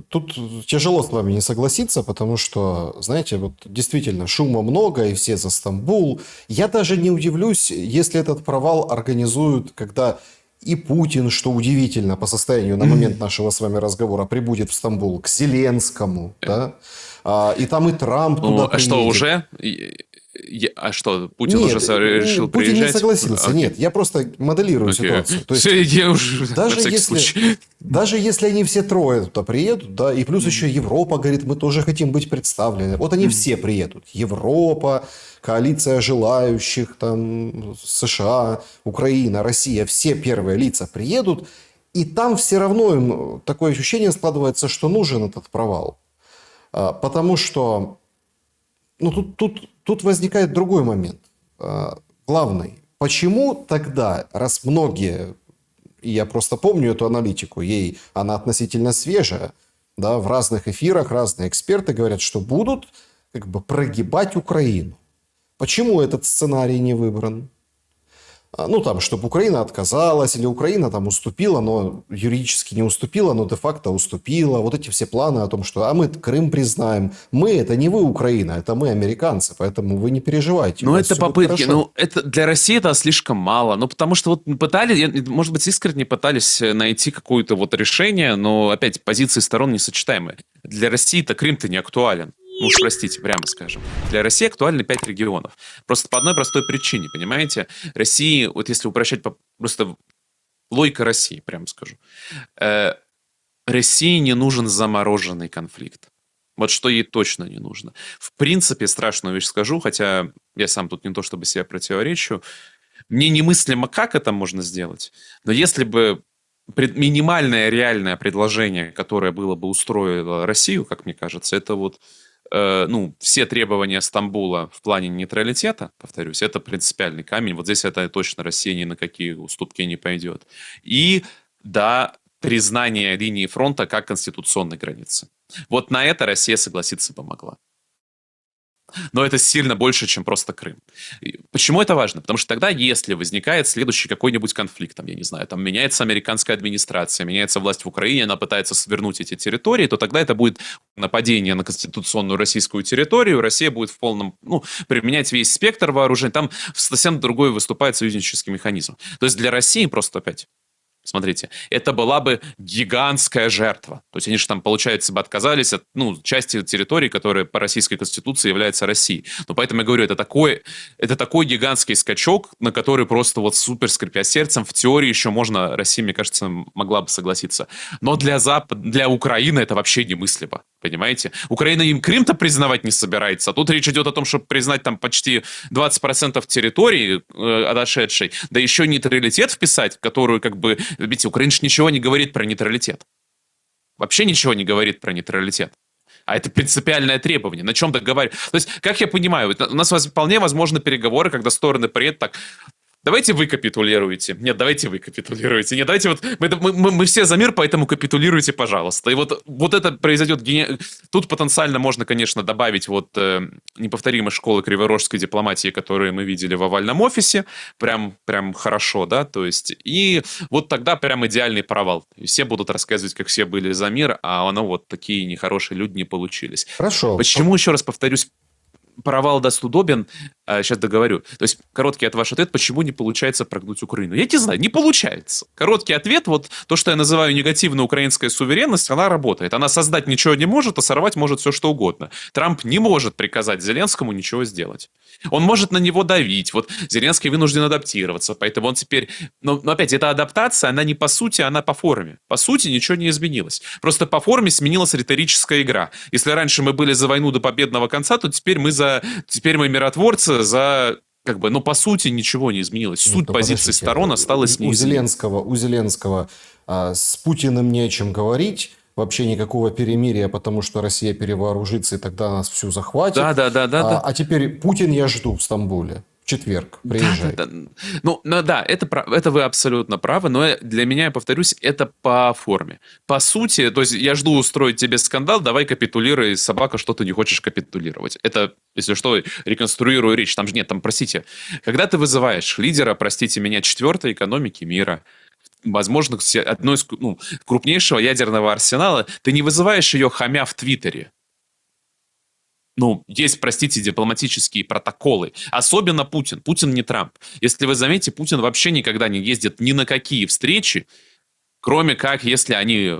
тут тяжело с вами не согласиться, потому что, знаете, вот действительно шума много, и все за Стамбул. Я даже не удивлюсь, если этот провал организуют, когда и Путин, что удивительно по состоянию на момент нашего с вами разговора, прибудет в Стамбул к Зеленскому, да? И там и Трамп туда А приедет. что, уже? А что, Путин Нет, уже решил Путин приезжать? не согласился. Окей. Нет, я просто моделирую Окей. ситуацию. То есть, Я уже, на даже всякий если, случай. даже если они все трое туда приедут, да, и плюс еще Европа говорит, мы тоже хотим быть представлены. Вот они все приедут. Европа, коалиция желающих, там, США, Украина, Россия, все первые лица приедут, и там все равно им такое ощущение складывается, что нужен этот провал. Потому что тут возникает другой момент. Главный. Почему тогда, раз многие, и я просто помню эту аналитику, она относительно свежая, да, в разных эфирах разные эксперты говорят, что будут как бы прогибать Украину. Почему этот сценарий не выбран? Ну, там, чтобы Украина отказалась, или Украина там уступила, но юридически не уступила, но де-факто уступила. Вот эти все планы о том, что мы Крым признаем. Мы – это не вы, Украина, это мы, американцы, поэтому вы не переживайте. Ну, это попытки. Ну, это для России это слишком мало. Ну, потому что вот пытались, может быть, искренне пытались найти какое-то вот решение, но, опять, позиции сторон несочетаемые. Для России-то Крым-то не актуален. Ну уж простите, прямо скажем. Для России актуальны 5 регионов. Просто по одной простой причине, понимаете? России, вот если упрощать, просто логика России, прямо скажу. России не нужен замороженный конфликт. Вот что ей точно не нужно. В принципе, страшную вещь скажу, хотя я сам тут не то чтобы себе противоречу. Мне немыслимо, как это можно сделать. Но если бы минимальное реальное предложение, которое было бы устроило Россию, как мне кажется, это вот ну, все требования Стамбула в плане нейтралитета, повторюсь, это принципиальный камень. Вот здесь это точно Россия ни на какие уступки не пойдет. И, да, признание линии фронта как конституционной границы. Вот на это Россия согласиться бы могла. Но это сильно больше, чем просто Крым. Почему это важно? Потому что тогда, если возникает следующий какой-нибудь конфликт, там, я не знаю, там меняется американская администрация, меняется власть в Украине, она пытается свернуть эти территории, то тогда это будет нападение на конституционную российскую территорию, Россия будет в полном, ну, применять весь спектр вооружений, там совсем другой выступает союзнический механизм. То есть для России просто опять смотрите, это была бы гигантская жертва. То есть они же там, получается, бы отказались от, ну, части территории, которая по российской конституции является Россией. Но поэтому я говорю, это такой гигантский скачок, на который просто вот супер скрипя сердцем, в теории еще можно, Россия, мне кажется, могла бы согласиться. Но для Украины это вообще немыслимо. Понимаете? Украина им Крым-то признавать не собирается. А тут речь идет о том, чтобы признать там почти 20% территории отошедшей, да еще нейтралитет вписать, которую как бы... Видите, Украина же ничего не говорит про нейтралитет. Вообще ничего не говорит про нейтралитет. А это принципиальное требование. На чем договаривать? То есть, как я понимаю, у нас вполне возможны переговоры, когда стороны приедут так... Давайте вы капитулируете. Нет, давайте вы капитулируете. Нет, давайте вот... Мы все за мир, поэтому капитулируйте, пожалуйста. И вот это произойдет... Тут потенциально можно, конечно, добавить вот неповторимые школы криворожской дипломатии, которые мы видели в овальном офисе. Прям хорошо, да? То есть... И вот тогда прям идеальный провал. Все будут рассказывать, как все были за мир, а оно вот такие нехорошие люди не получились. Хорошо. Почему, еще раз повторюсь, провал даст удобен, сейчас договорю. То есть, короткий ваш ответ, почему не получается прогнуть Украину? Я не знаю, не получается. Короткий ответ, вот то, что я называю негативная украинская суверенность, она работает. Она создать ничего не может, а сорвать может все, что угодно. Трамп не может приказать Зеленскому ничего сделать. Он может на него давить. Вот Зеленский вынужден адаптироваться, поэтому он теперь... Но опять, эта адаптация, она не по сути, она по форме. По сути, ничего не изменилось. Просто по форме сменилась риторическая игра. Если раньше мы были за войну до победного конца, то теперь мы миротворцы за... Как бы, но по сути ничего не изменилось. Суть позиции сторон осталась неизменной. У Зеленского с Путиным не о чем говорить. Вообще никакого перемирия, потому что Россия перевооружится, и тогда нас всю захватит. Да. А теперь Путин я жду в Стамбуле. В четверг. Приезжай. Да, это вы абсолютно правы, но для меня, я повторюсь, это по форме. По сути, то есть я жду устроить тебе скандал, давай капитулируй, собака, что ты не хочешь капитулировать. Это, если что, реконструирую речь. Там же нет, простите, когда ты вызываешь лидера, простите меня, четвертой экономики мира, возможно, одной из крупнейшего ядерного арсенала, ты не вызываешь ее хамя в Твиттере. Есть, простите, дипломатические протоколы. Особенно Путин. Путин не Трамп. Если вы заметите, Путин вообще никогда не ездит ни на какие встречи, кроме как, если они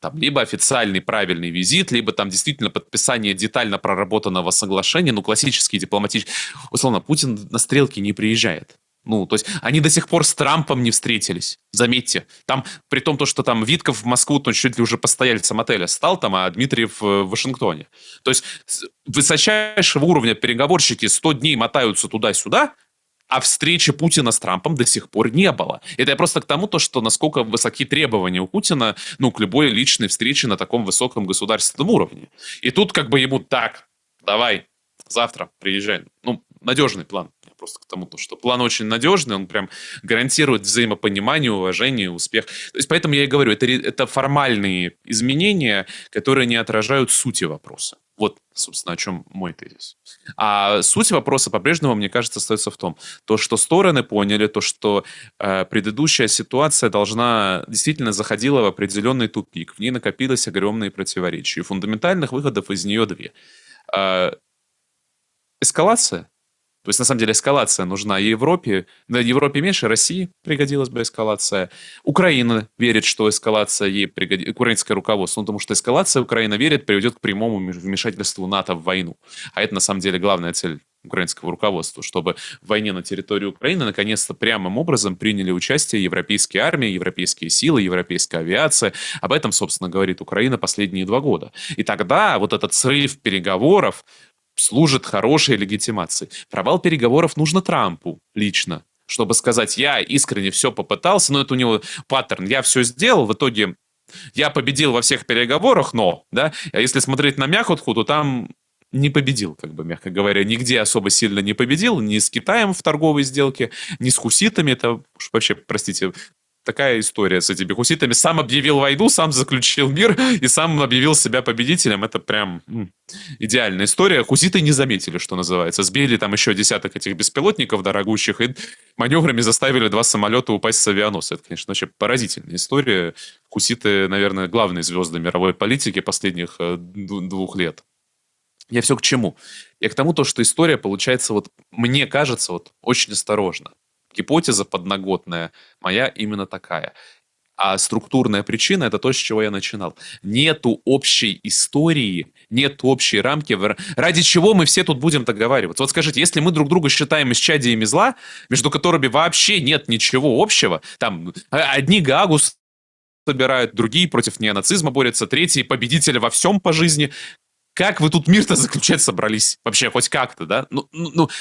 там либо официальный правильный визит, либо там действительно подписание детально проработанного соглашения, классический дипломатический. Условно, Путин на стрелки не приезжает. То есть они до сих пор с Трампом не встретились. Заметьте. Там, при том, что там Витков в Москву чуть ли уже постояльцем отеля стал, а Дмитриев в Вашингтоне. То есть высочайшего уровня переговорщики 100 дней мотаются туда-сюда, а встречи Путина с Трампом до сих пор не было. Это я просто к тому, что насколько высоки требования у Путина, к любой личной встрече на таком высоком государственном уровне. И тут ему так, давай, завтра приезжай. Надежный план. Просто к тому, что план очень надежный, он прям гарантирует взаимопонимание, уважение, успех. То есть поэтому я и говорю, это формальные изменения, которые не отражают сути вопроса. Вот, собственно, о чем мой тезис. А суть вопроса по-прежнему, мне кажется, остается в том, что стороны поняли, что предыдущая ситуация действительно заходила в определенный тупик. В ней накопилось огромные противоречия. И фундаментальных выходов из нее две. Эскалация. То есть, на самом деле, эскалация нужна Европе. На Европе меньше, России пригодилась бы эскалация. Украина верит, что эскалация ей пригодится. Украинское руководство. Потому что эскалация, Украина верит, приведет к прямому вмешательству НАТО в войну. А это, на самом деле, главная цель украинского руководства, чтобы в войне на территории Украины наконец-то прямым образом приняли участие европейские армии, европейские силы, европейская авиация. Об этом, собственно, говорит Украина последние 2 года. И тогда вот этот срыв переговоров служит хорошей легитимацией. Провал переговоров нужно Трампу лично, чтобы сказать, я искренне все попытался, но это у него паттерн, я все сделал, в итоге я победил во всех переговорах, но, да, а если смотреть на Мяхотху, то там не победил, как бы, мягко говоря, нигде особо сильно не победил, ни с Китаем в торговой сделке, ни с хуситами, это уж вообще, простите, такая история с этими хуситами. Сам объявил войну, сам заключил мир и сам объявил себя победителем. Это прям идеальная история. Хуситы не заметили, что называется. Сбили там еще десяток этих беспилотников дорогущих и маневрами заставили 2 самолета упасть с авианосца. Это, конечно, вообще поразительная история. Хуситы, наверное, главные звезды мировой политики последних 2 лет. Я все к чему? Я к тому, то, что история получается, вот мне кажется, вот очень осторожно. Гипотеза подноготная моя именно такая. А структурная причина — это то, с чего я начинал. Нету общей истории, нет общей рамки, ради чего мы все тут будем договариваться. Вот скажите, если мы друг друга считаем исчадиями зла, между которыми вообще нет ничего общего, там одни Гаагу собирают, другие против неонацизма борются, третьи победители во всем по жизни, как вы тут мир-то заключать собрались? Вообще, хоть как-то, да?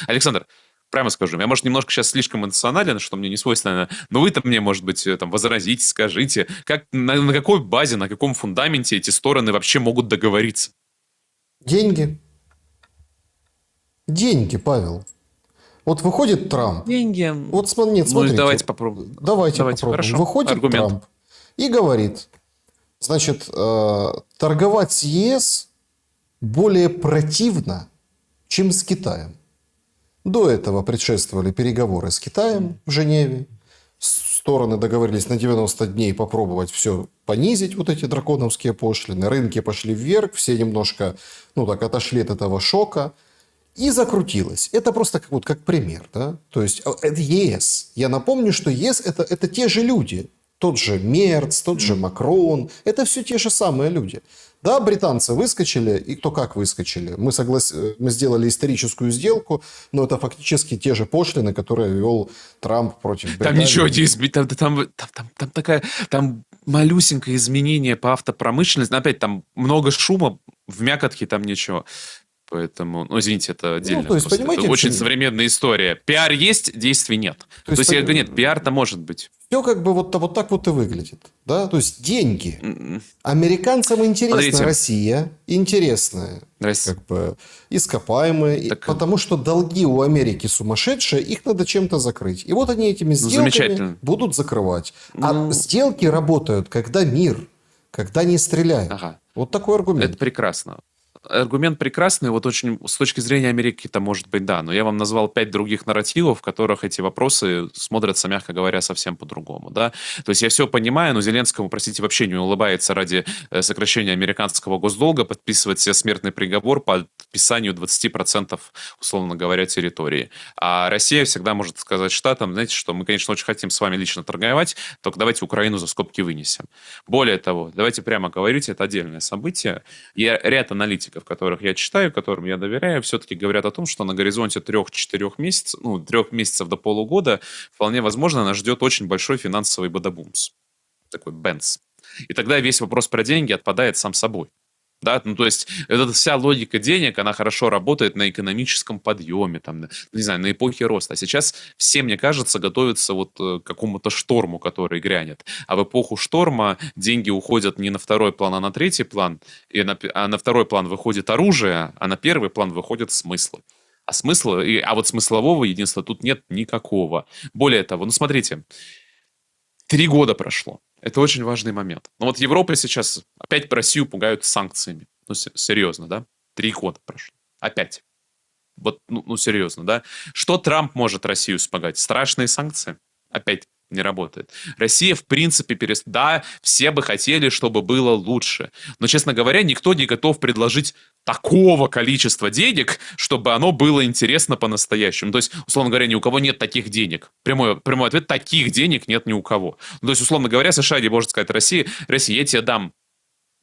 Александр, прямо скажу, я, может, немножко сейчас слишком эмоционален, что мне не свойственно, но вы-то мне, может быть, там, возразите, скажите, как, на какой базе, на каком фундаменте эти стороны вообще могут договориться? Деньги. Деньги, Павел. Вот выходит Трамп. Деньги. Вот нет, смотрите. Давайте попробуем. Давайте попробуем. Хорошо. Выходит Аргумент. Трамп и говорит, значит, торговать с ЕС более противно, чем с Китаем. До этого предшествовали переговоры с Китаем в Женеве. Стороны договорились на 90 дней попробовать все понизить, вот эти драконовские пошлины. Рынки пошли вверх, все немножко отошли от этого шока. И закрутилось. Это просто как пример. Да? То есть это ЕС. Я напомню, что ЕС это те же люди. Тот же Мерц, тот же Макрон. Это все те же самые люди. Да, британцы выскочили, и кто как выскочили. Мы сделали историческую сделку, но это фактически те же пошлины, которые ввел Трамп против Британии. Там ничего не изменилось. Там малюсенькое изменение по автопромышленности. Но опять там много шума, в мякотке там ничего. Поэтому, извините, это отдельно. То есть, понимаете, это очень современная история. Пиар есть, действий нет. То есть я говорю, нет, пиар-то может быть. Все вот так вот и выглядит. Да? То есть деньги. Американцам интересна Смотрите. Россия, интересная ископаемые, потому что долги у Америки сумасшедшие, их надо чем-то закрыть. И вот они этими сделками будут закрывать. А сделки работают, когда мир, когда не стреляют. Ага. Вот такой аргумент. Это прекрасно. Аргумент прекрасный, вот очень с точки зрения Америки-то может быть да, но я вам назвал 5 других нарративов, в которых эти вопросы смотрятся, мягко говоря, совсем по-другому, да. То есть я все понимаю, но Зеленскому, простите, вообще не улыбается ради сокращения американского госдолга подписывать себе смертный приговор по подписанию 20%, условно говоря, территории. А Россия всегда может сказать штатам, знаете, что мы, конечно, очень хотим с вами лично торговать, только давайте Украину за скобки вынесем. Более того, давайте прямо говорить, это отдельное событие. И ряд аналитиков, которых я читаю, которым я доверяю, все-таки говорят о том, что на горизонте 3-4 месяцев, 3 месяцев до полугода, вполне возможно, нас ждет очень большой финансовый бадабумс. Такой бенц. И тогда весь вопрос про деньги отпадает сам собой. Да, то есть эта вся логика денег, она хорошо работает на экономическом подъеме, там, не знаю, на эпохе роста. А сейчас все, мне кажется, готовятся к какому-то шторму, который грянет. А в эпоху шторма деньги уходят не на второй план, а на третий план. А на второй план выходит оружие, а на первый план выходят смыслы. А вот смыслового единства тут нет никакого. Более того, смотрите, 3 года прошло. Это очень важный момент. Но вот Европа сейчас опять Россию пугают санкциями. Серьезно, да? 3 года прошло. Опять. Вот, серьезно, да? Что Трамп может Россию спугать? Страшные санкции? Опять не работает. Россия, в принципе, да, все бы хотели, чтобы было лучше. Но, честно говоря, никто не готов предложить такого количества денег, чтобы оно было интересно по-настоящему. То есть, условно говоря, ни у кого нет таких денег. Прямой ответ: таких денег нет ни у кого. То есть, условно говоря, США не может сказать России: я тебе дам,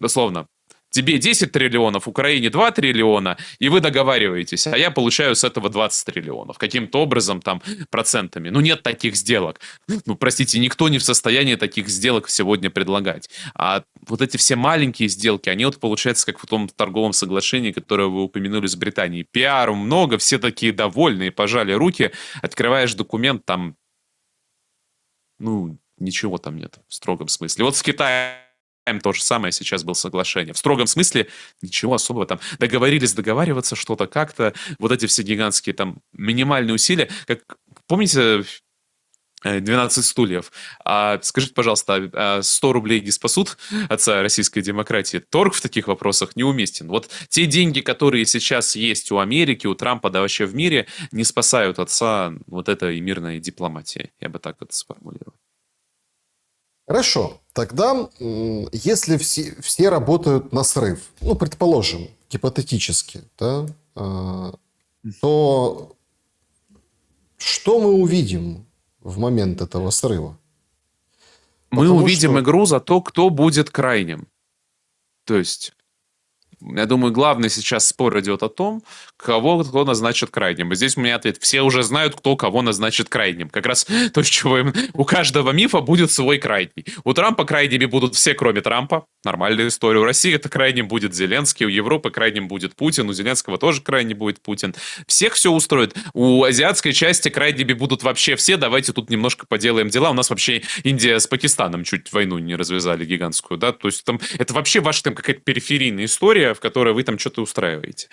дословно, тебе 10 триллионов, Украине 2 триллиона, и вы договариваетесь, а я получаю с этого 20 триллионов. Каким-то образом, там, процентами. Нет таких сделок. Простите, никто не в состоянии таких сделок сегодня предлагать. А вот эти все маленькие сделки, они получаются как в том торговом соглашении, которое вы упомянули с Британией. Пиару много, все такие довольные, пожали руки, открываешь документ, там, ничего там нет в строгом смысле. Вот с Китаем то же самое, сейчас было соглашение. В строгом смысле ничего особого там. Договорились договариваться что-то как-то. Вот эти все гигантские там минимальные усилия. Как, помните, 12 стульев. Скажите, пожалуйста, 100 рублей не спасут отца российской демократии? Торг в таких вопросах неуместен. Вот те деньги, которые сейчас есть у Америки, у Трампа, да вообще в мире, не спасают отца вот этой мирной дипломатии. Я бы так это сформулировал. Хорошо. Тогда, если все работают на срыв, ну, предположим, гипотетически, да, то что мы увидим в момент этого срыва? Мы Потому увидим что- игру за то, кто будет крайним. То есть, я думаю, главный сейчас спор идет о том, кто назначит крайним. И здесь у меня ответ. Все уже знают, кто кого назначит крайним. Как раз то, с чего у каждого мифа будет свой крайний. У Трампа крайними будут все, кроме Трампа. Нормальная история. У России это крайним будет Зеленский, у Европы крайним будет Путин, у Зеленского тоже крайним будет Путин. Всех все устроит. У азиатской части крайними будут вообще все. Давайте тут немножко поделаем дела. У нас вообще Индия с Пакистаном чуть войну не развязали гигантскую, да? То есть там это вообще ваша там какая-то периферийная история, в которой вы там что-то устраиваете.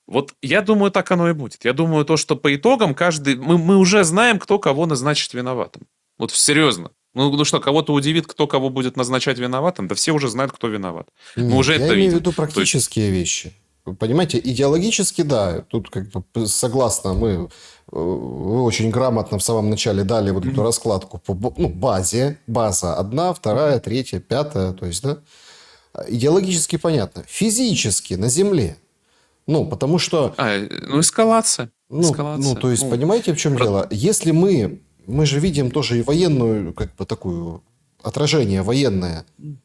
Вот я думаю, так оно и будет. Я думаю, то, что по итогам мы уже знаем, кто кого назначит виноватым. Вот серьезно. Ну что, кого-то удивит, кто кого будет назначать виноватым? Да все уже знают, кто виноват. Мы Нет, уже я это имею в видим. виду практические вещи. Вы понимаете, идеологически, да, тут как бы согласно, вы очень грамотно в самом начале дали вот эту раскладку по базе. База одна, вторая, третья, пятая, то есть, да. Идеологически понятно. Физически на Земле. Ну, потому что... Эскалация. то есть, понимаете, в чем дело? Если мы же видим тоже и военную, как бы такую, отражение военное.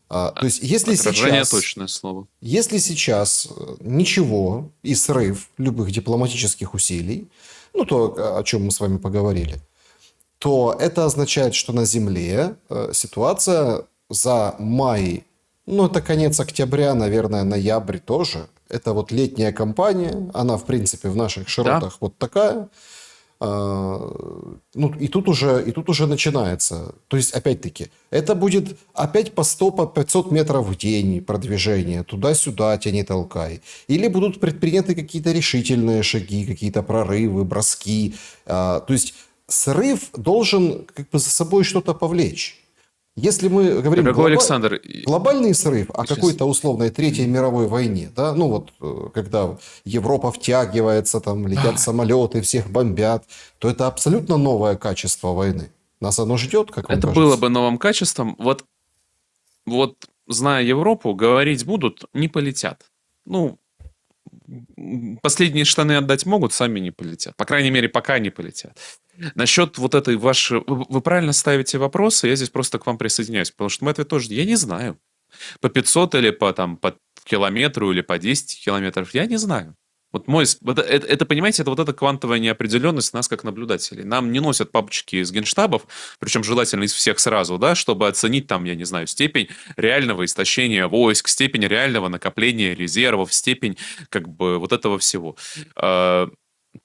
То есть, Отражение точное слово. если сейчас ничего и срыв любых дипломатических усилий, ну, то, о чем мы с вами поговорили, то это означает, что на Земле ситуация за май, ну, это конец октября, наверное, ноябрь тоже. Это вот летняя кампания, она, в принципе, в наших широтах вот такая. Ну, и тут уже начинается. То есть, опять-таки, это будет опять по 100, по 500 метров в день продвижение. Туда-сюда тяни толкай. Или будут предприняты какие-то решительные шаги, какие-то прорывы, броски. То есть, срыв должен как бы за собой что-то повлечь. Если мы говорим Дорогой Александр, глобальный срыв о Сейчас. какой-то условной Третьей мировой войне, да, ну вот когда Европа втягивается, там летят самолеты, всех бомбят, то это абсолютно новое качество войны. Нас оно ждет, как вам это кажется? было бы новым качеством. Вот, зная Европу, говорить будут, не полетят. Ну, последние штаны отдать могут, сами не полетят. По крайней мере, пока не полетят. Насчет вот этой вашей... Вы правильно ставите вопросы, я здесь просто к вам присоединяюсь, потому что мой ответ тоже... Я не знаю. По 500 или по километру, или по 10 километров, я не знаю. Вот это, понимаете, это вот эта квантовая неопределенность нас как наблюдателей. Нам не носят папочки из генштабов, причем желательно из всех сразу, да, чтобы оценить там, я не знаю, степень реального истощения войск, степень реального накопления резервов, степень как бы вот этого всего.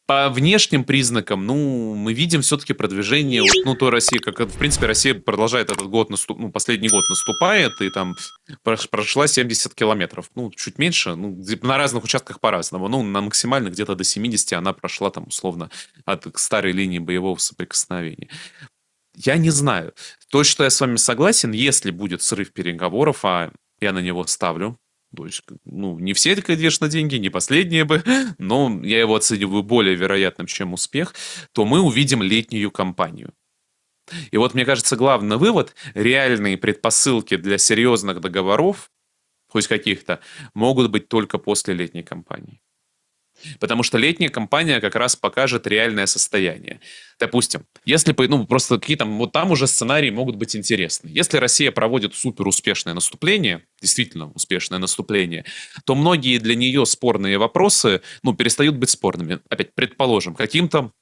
По внешним признакам, мы видим все-таки продвижение, то Россия, в принципе, Россия продолжает этот год, последний год наступает, и там прошла 70 километров, чуть меньше, на разных участках по-разному, на максимально где-то до 70 она прошла там, условно, от старой линии боевого соприкосновения. Я не знаю. То, что я с вами согласен, если будет срыв переговоров, а я на него ставлю, то есть, не все, конечно, деньги, не последние бы, но я его оцениваю более вероятным, чем успех, то мы увидим летнюю кампанию. И вот, мне кажется, главный вывод, реальные предпосылки для серьезных договоров, хоть каких-то, могут быть только после летней кампании. Потому что летняя кампания как раз покажет реальное состояние. Допустим, если просто какие-то там уже сценарии могут быть интересны. Если Россия проводит суперуспешное наступление, действительно успешное наступление, то многие для нее спорные вопросы, перестают быть спорными. Опять, предположим, каким-то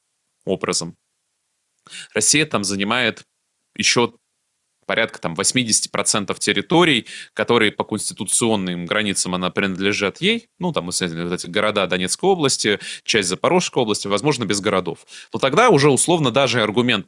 образом Россия там занимает еще порядка 80% территорий, которые по конституционным границам она принадлежат ей, естественно, вот эти города Донецкой области, часть Запорожской области, возможно, без городов. То тогда уже условно даже аргумент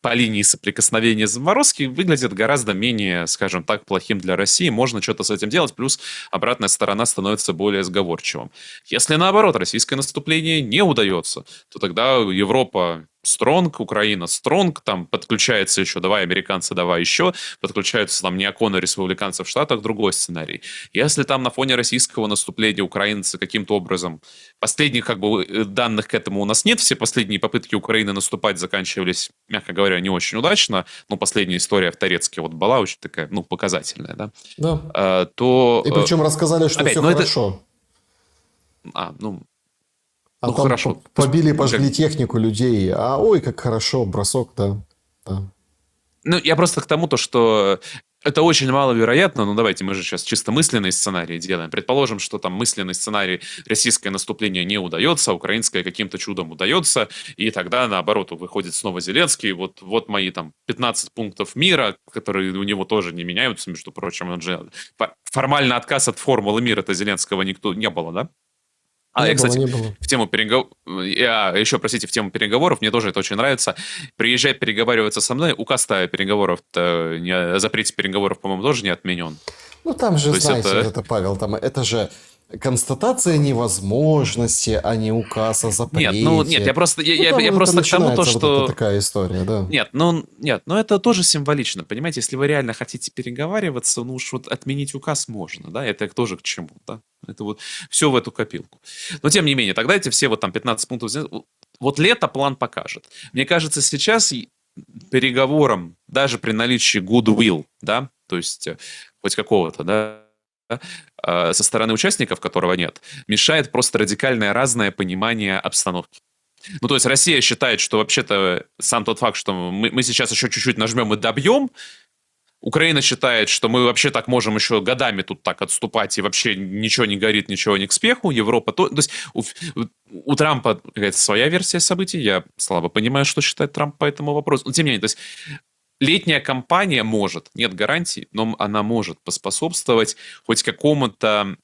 по линии соприкосновения заморозки выглядит гораздо менее, скажем так, плохим для России. Можно что-то с этим делать, плюс обратная сторона становится более сговорчивым. Если наоборот российское наступление не удается, то тогда Европа стронг, Украина стронг, там подключается еще, давай американцы, давай еще, подключаются там неоконы республиканцев в Штатах, другой сценарий. Если там на фоне российского наступления украинцы каким-то образом, последних как бы данных к этому у нас нет, все последние попытки Украины наступать заканчивались, мягко говоря, не очень удачно, ну, последняя история в Торецке вот была очень такая, ну, показательная, да, Да. то, И причем рассказали, что опять, все ну, это, хорошо. ну, А ну, там хорошо. побили, Как- пожгли технику людей. А ой, как хорошо, бросок, да. Да. Ну, я просто к тому, то, что это очень маловероятно. Ну, давайте, мы же сейчас чисто мысленный сценарий делаем. Предположим, что там мысленный сценарий российское наступление не удается, а украинское каким-то чудом удается, и тогда, наоборот, выходит снова Зеленский. Вот мои там 15 пунктов мира, которые у него тоже не меняются, между прочим. Он же формально отказ от формулы мира-то Зеленского никто не было, да? А, Не я, было, кстати, не было. в тему переговоров... Еще, простите, в тему переговоров, мне тоже это очень нравится. Приезжай переговариваться со мной. Указ-то переговоров-то о запрете переговоров, по-моему, тоже не отменен. Ну, там же, То есть знаете, вот это... это, Павел, там это же констатация невозможности, а не указ о Нет, я запрете. просто, Ну, там я вот это просто к тому, то, начинается вот эта что... такая история, да. Нет, это тоже символично, понимаете? Если вы реально хотите переговариваться, ну уж вот отменить указ можно, да? Это тоже к чему, да? Это вот все в эту копилку. Но тем не менее, тогда эти все вот там 15 пунктов... Вот лето план покажет. Мне кажется, сейчас переговорам, даже при наличии goodwill, да, то есть хоть какого-то, да, со стороны участников, которого нет, мешает просто радикальное разное понимание обстановки. Ну, то есть Россия считает, что вообще-то сам тот факт, что мы сейчас еще чуть-чуть нажмем и добьем, Украина считает, что мы вообще так можем еще годами тут так отступать, и вообще ничего не горит, ничего не к спеху. Европа... То есть у Трампа какая-то своя версия событий. Я слабо понимаю, что считает Трамп по этому вопросу. Но тем не менее, то есть летняя кампания может, нет гарантий, но она может поспособствовать хоть какому-то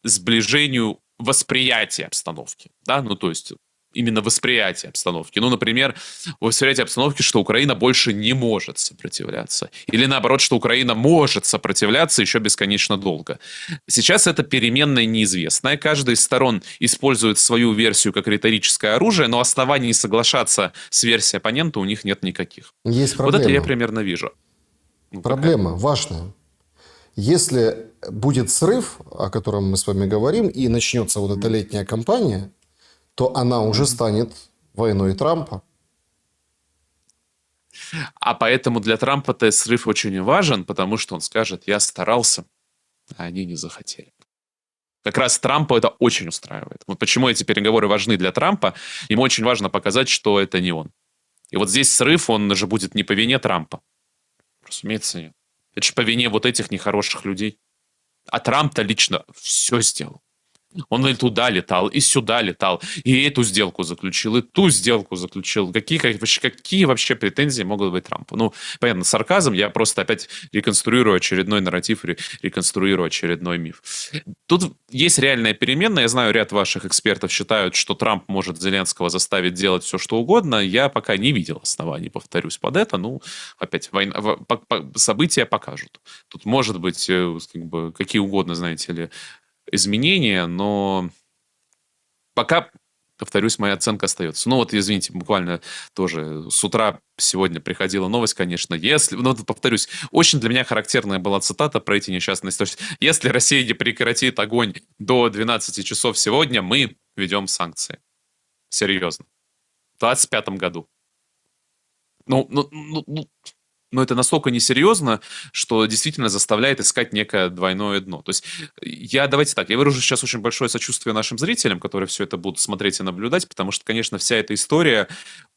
сближению восприятия обстановки. Да? Ну, то есть именно восприятие обстановки. Ну, например, восприятие обстановки, что Украина больше не может сопротивляться. Или наоборот, что Украина может сопротивляться еще бесконечно долго. Сейчас это переменная неизвестная. Каждая из сторон использует свою версию как риторическое оружие, но оснований соглашаться с версией оппонента у них нет никаких. Есть Вот это я проблема. примерно вижу. Ну, Проблема важная. Если будет срыв, о котором мы с вами говорим, и начнется вот эта летняя кампания, то она уже станет войной Трампа. А поэтому для Трампа-то срыв очень важен, потому что он скажет, я старался, а они не захотели. Как раз Трампа это очень устраивает. Вот почему эти переговоры важны для Трампа. Ему очень важно показать, что это не он. И вот здесь срыв, он же будет не по вине Трампа. Разумеется, нет. Это же по вине вот этих нехороших людей. А Трамп-то лично все сделал. Он и туда летал, и сюда летал, и эту сделку заключил, и ту сделку заключил. Какие вообще претензии могут быть Трампу? Ну, понятно, сарказм, я просто опять реконструирую очередной нарратив, реконструирую очередной миф. Тут есть реальная переменная. Я знаю, ряд ваших экспертов считают, что Трамп может Зеленского заставить делать все, что угодно. Я пока не видел оснований, повторюсь, под это. Ну, опять, события покажут. Тут может быть как бы, какие угодно, знаете ли, изменения, но пока, повторюсь, моя оценка остается. Ну вот, извините, буквально тоже с утра сегодня приходила новость, конечно, если, ну, повторюсь, очень для меня характерная была цитата про эти несчастные истории. Если Россия не прекратит огонь до 12 часов сегодня, мы введем санкции. Серьезно. В 2025 году. Но это настолько несерьезно, что действительно заставляет искать некое двойное дно. То есть давайте так, я выражу сейчас очень большое сочувствие нашим зрителям, которые все это будут смотреть и наблюдать, потому что, конечно, вся эта история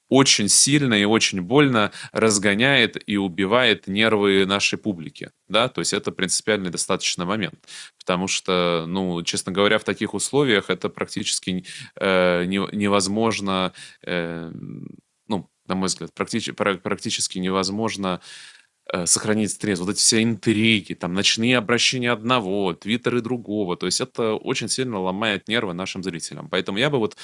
очень сильно и очень больно разгоняет и убивает нервы нашей публики. Да? То есть это принципиальный достаточно момент. Потому что, ну, честно говоря, в таких условиях это практически невозможно, ну, на мой взгляд, практически невозможно сохранить трезво. Вот эти все интриги, там, ночные обращения одного, твиттеры другого. То есть это очень сильно ломает нервы нашим зрителям. Поэтому я бы вот,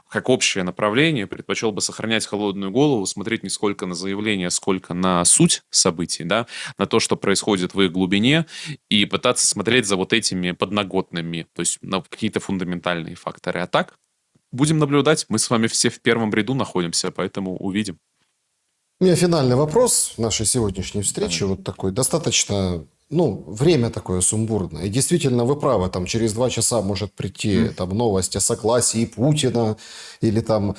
как общее направление, предпочел бы сохранять холодную голову, смотреть не сколько на заявления, сколько на суть событий, да, на то, что происходит в их глубине, и пытаться смотреть за вот этими подноготными, то есть на какие-то фундаментальные факторы. А так, будем наблюдать. Мы с вами все в первом ряду находимся, поэтому увидим. У меня финальный вопрос нашей сегодняшней встречи. Давай. Вот такой достаточно, ну, время такое сумбурное. И действительно, вы правы, там через 2 часа может прийти там новость о согласии Путина. Или там...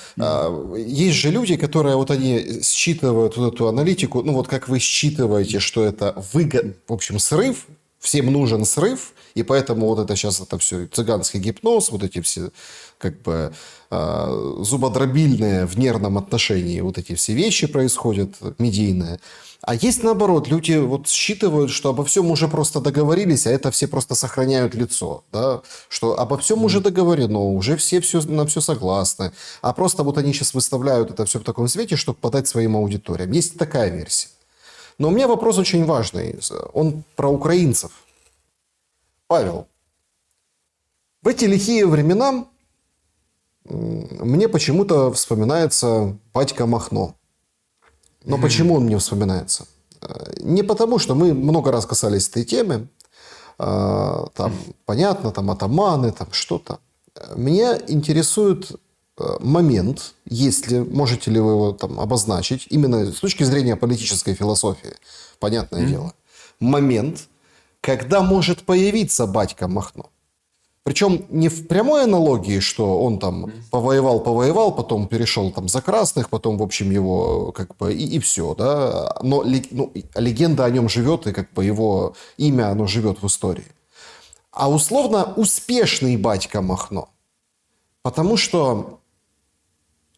есть же люди, которые вот они считывают вот эту аналитику. Ну, вот как вы считываете, что это в общем, срыв. Всем нужен срыв. И поэтому вот это сейчас это все цыганский гипноз, вот эти все как бы зубодробильные в нервном отношении вот эти все вещи происходят, медийные. А есть наоборот, люди вот считывают, что обо всем уже просто договорились, а это все просто сохраняют лицо. Да? Что обо всем уже договорено, уже все на все согласны. А просто вот они сейчас выставляют это все в таком свете, чтобы подать своим аудиториям. Есть такая версия. Но у меня вопрос очень важный. Он про украинцев. Павел, в эти лихие времена мне почему-то вспоминается батька Махно. Но почему он мне вспоминается? Не потому, что мы много раз касались этой темы. Там, понятно, там атаманы, там что-то. Меня интересует момент, если можете ли вы его там обозначить, именно с точки зрения политической философии, понятное дело, момент, когда может появиться батька Махно. Причем не в прямой аналогии, что он там повоевал, потом перешел там за красных, потом, в общем, его как бы и все, да. Но легенда о нем живет, и как бы его имя, оно живет в истории. А условно успешный батька Махно. Потому что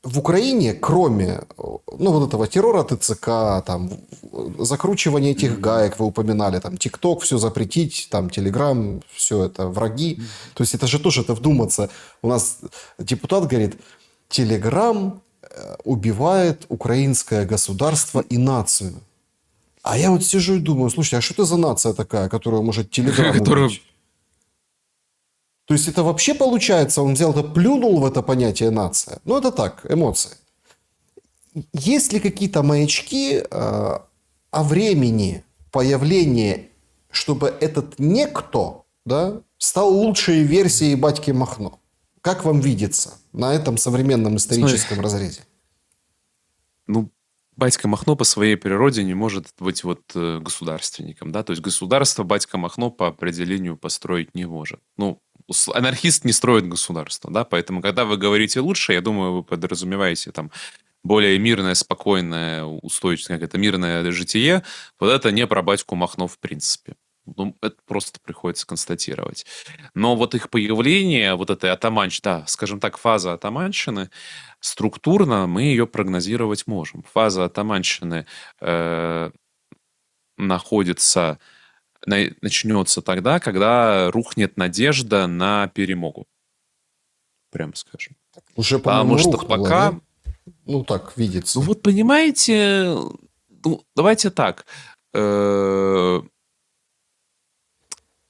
в Украине, кроме вот этого террора ТЦК, там, закручивания этих гаек, вы упоминали, там, ТикТок, все запретить, там, Телеграм, все это враги. То есть это же тоже это вдуматься. У нас депутат говорит, Телеграм убивает украинское государство и нацию. А я вот сижу и думаю, слушайте, а что это за нация такая, которая может Телеграм убить? То есть это вообще получается, он взял-то плюнул в это понятие нация. Ну это так, эмоции. Есть ли какие-то маячки о времени появления, чтобы этот некто, да, стал лучшей версией батьки Махно? Как вам видится на этом современном историческом разрезе? Ну, батька Махно по своей природе не может быть вот государственником, да, то есть государство батька Махно по определению построить не может. Ну, анархист не строит государство, да, поэтому, когда вы говорите лучше, я думаю, вы подразумеваете там более мирное, спокойное, устойчивое, как это, мирное житие, вот это не про батьку Махно в принципе. Ну, это просто приходится констатировать. Но вот их появление, вот этой атаманщины, да, скажем так, фаза атаманщины, структурно мы ее прогнозировать можем. Фаза атаманщины начнется тогда, когда рухнет надежда на перемогу. Прямо скажем. Уже, Потому по-моему, что рухнуло, пока... да? Ну, так видится. Ну, вот понимаете, ну, давайте так.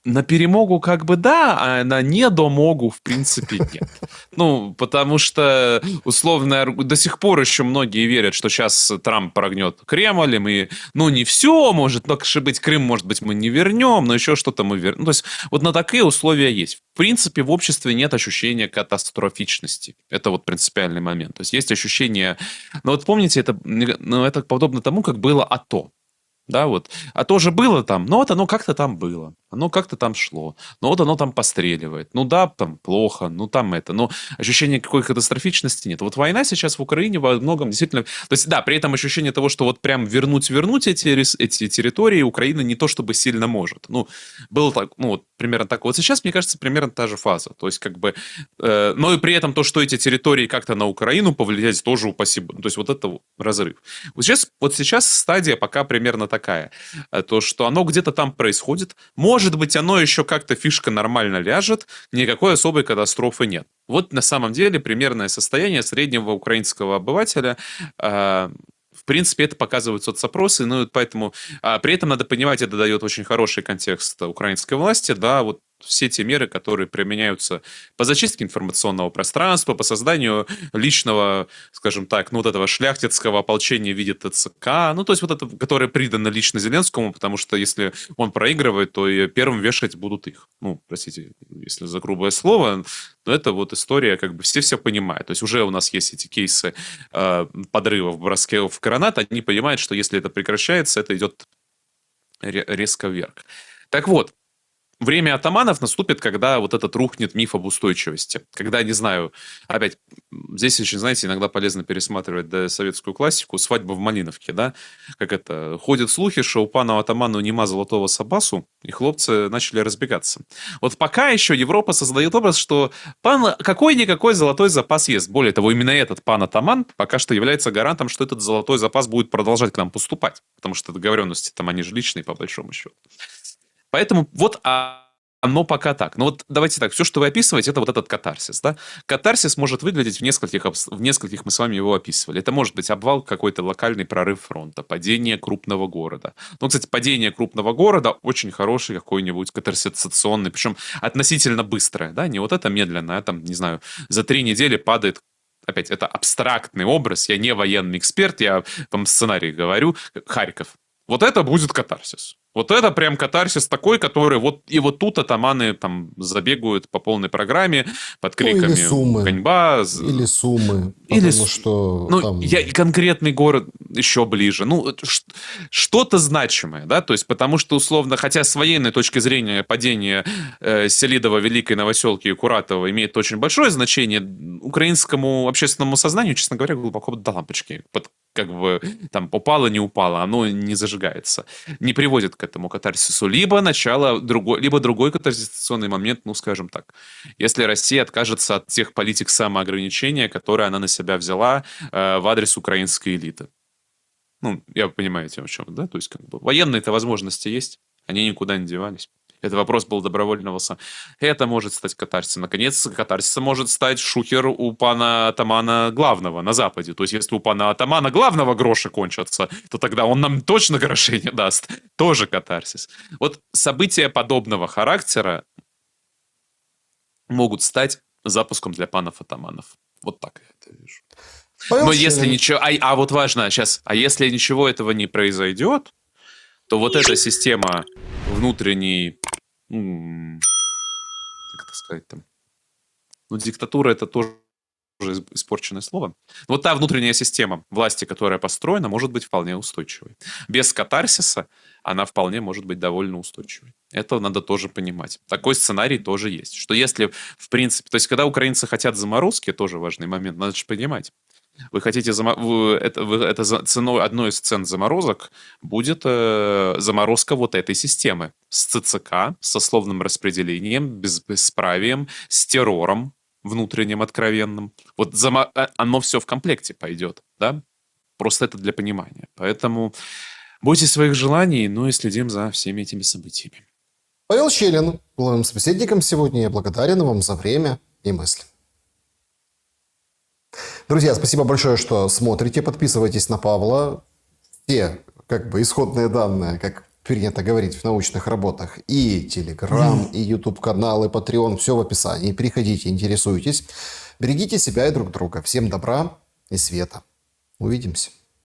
На перемогу как бы да, а на недомогу в принципе нет. Ну, потому что условно до сих пор еще многие верят, что сейчас Трамп прогнет Кремль, и мы, ну, не все, может, но быть Крым, может быть, мы не вернем, но еще что-то мы вернем. Ну, то есть вот на такие условия есть. В принципе, в обществе нет ощущения катастрофичности. Это вот принципиальный момент. То есть есть ощущение... Ну, вот помните, это подобно тому, как было АТО. Да, вот. А то же было там, но вот оно как-то там было, оно как-то там шло, но вот оно там постреливает. Ну да, там плохо, ну там это, но ощущения какой катастрофичности нет. Вот война сейчас в Украине во многом действительно... То есть да, при этом ощущение того, что вот прям вернуть эти территории Украина не то чтобы сильно может. Ну, было так, ну вот примерно так. Вот сейчас, мне кажется, примерно та же фаза. То есть как бы... но и при этом то, что эти территории как-то на Украину повлиять, тоже упаси. То есть вот это разрыв. Вот сейчас стадия пока примерно такая. То, что оно где-то там происходит. Может быть, оно еще как-то фишка нормально ляжет. Никакой особой катастрофы нет. Вот на самом деле примерное состояние среднего украинского обывателя в принципе, это показывают соцопросы, ну, поэтому... при этом надо понимать, это дает очень хороший контекст украинской власти, да, вот все те меры, которые применяются по зачистке информационного пространства, по созданию личного, скажем так, ну, вот этого шляхтицкого ополчения в виде ТЦК, ну, то есть вот это, которое придано лично Зеленскому, потому что если он проигрывает, то и первым вешать будут их. Ну, простите, если за грубое слово, но это вот история, как бы все понимают. То есть уже у нас есть эти кейсы подрывов, бросков в гранат, они понимают, что если это прекращается, это идет резко вверх. Так вот, время атаманов наступит, когда вот этот рухнет миф об устойчивости. Когда, не знаю, опять, здесь очень, знаете, иногда полезно пересматривать советскую классику «Свадьба в Малиновке», да? Как это? Ходят слухи, что у пана атаману нема золотого сабасу, и хлопцы начали разбегаться. Вот пока еще Европа создает образ, что пан какой-никакой золотой запас есть. Более того, именно этот пан атаман пока что является гарантом, что этот золотой запас будет продолжать к нам поступать. Потому что договоренности там, они же личные, по большому счету. Поэтому вот оно пока так. Но вот давайте так, все, что вы описываете, это вот этот катарсис. Да? Катарсис может выглядеть в нескольких мы с вами его описывали. Это может быть обвал, какой-то локальный прорыв фронта, падение крупного города. Ну, кстати, падение крупного города очень хороший какой-нибудь катарсисационный, причем относительно быстрое. Да? Не вот это медленное, а там, не знаю, за 3 недели падает. Опять, это абстрактный образ, я не военный эксперт, я вам сценарий говорю. Харьков. Вот это будет катарсис. Вот это прям катарсис такой, который вот и вот тут атаманы там забегают по полной программе под криками или Сумы. «Ганьба». Или Сумы. Или Потому что ну, там... конкретный город еще ближе. Ну, что-то значимое, да, то есть потому что, условно, хотя с военной точки зрения падение Селидова, Великой Новоселки и Куратова имеет очень большое значение, украинскому общественному сознанию, честно говоря, глубоко до лампочки. Как бы там упало, не упало, оно не зажигается. Не приводит к этому катарсису. Либо другой катарсисационный момент, ну, скажем так. Если Россия откажется от тех политик самоограничения, которые она на себя взяла в адрес украинской элиты. Ну, я понимаю, о чем, да? То есть, как бы, военные-то возможности есть, они никуда не девались. Это вопрос был добровольного. Это может стать катарсисом. Наконец, катарсисом может стать шухер у пана атамана главного на Западе. То есть, если у пана атамана главного гроши кончатся, то тогда он нам точно грошей не даст. Тоже катарсис. Вот события подобного характера могут стать запуском для панов-атаманов. Вот так я это вижу. Но если ничего... вот важно сейчас. А если ничего этого не произойдет, то вот эта система внутренней... как это сказать там? Ну, диктатура — это тоже испорченное слово. Вот та внутренняя система власти, которая построена, может быть вполне устойчивой. Без катарсиса она вполне может быть довольно устойчивой. Это надо тоже понимать. Такой сценарий тоже есть. Что если, в принципе... То есть, когда украинцы хотят заморозки, тоже важный момент, надо же понимать. Вы хотите ценой одной из цен заморозок будет заморозка вот этой системы с ЦЦК, со словным распределением, бесправием, с террором внутренним откровенным. Вот оно все в комплекте пойдет, да? Просто это для понимания. Поэтому бойтесь своих желаний, ну и следим за всеми этими событиями. Павел Щелин был моим собеседником сегодня. Я благодарен вам за время и мысли. Друзья, спасибо большое, что смотрите. Подписывайтесь на Павла. Все исходные данные, как принято говорить в научных работах, и Telegram, и YouTube-канал, и Patreon, все в описании. Переходите, интересуйтесь. Берегите себя и друг друга. Всем добра и света. Увидимся.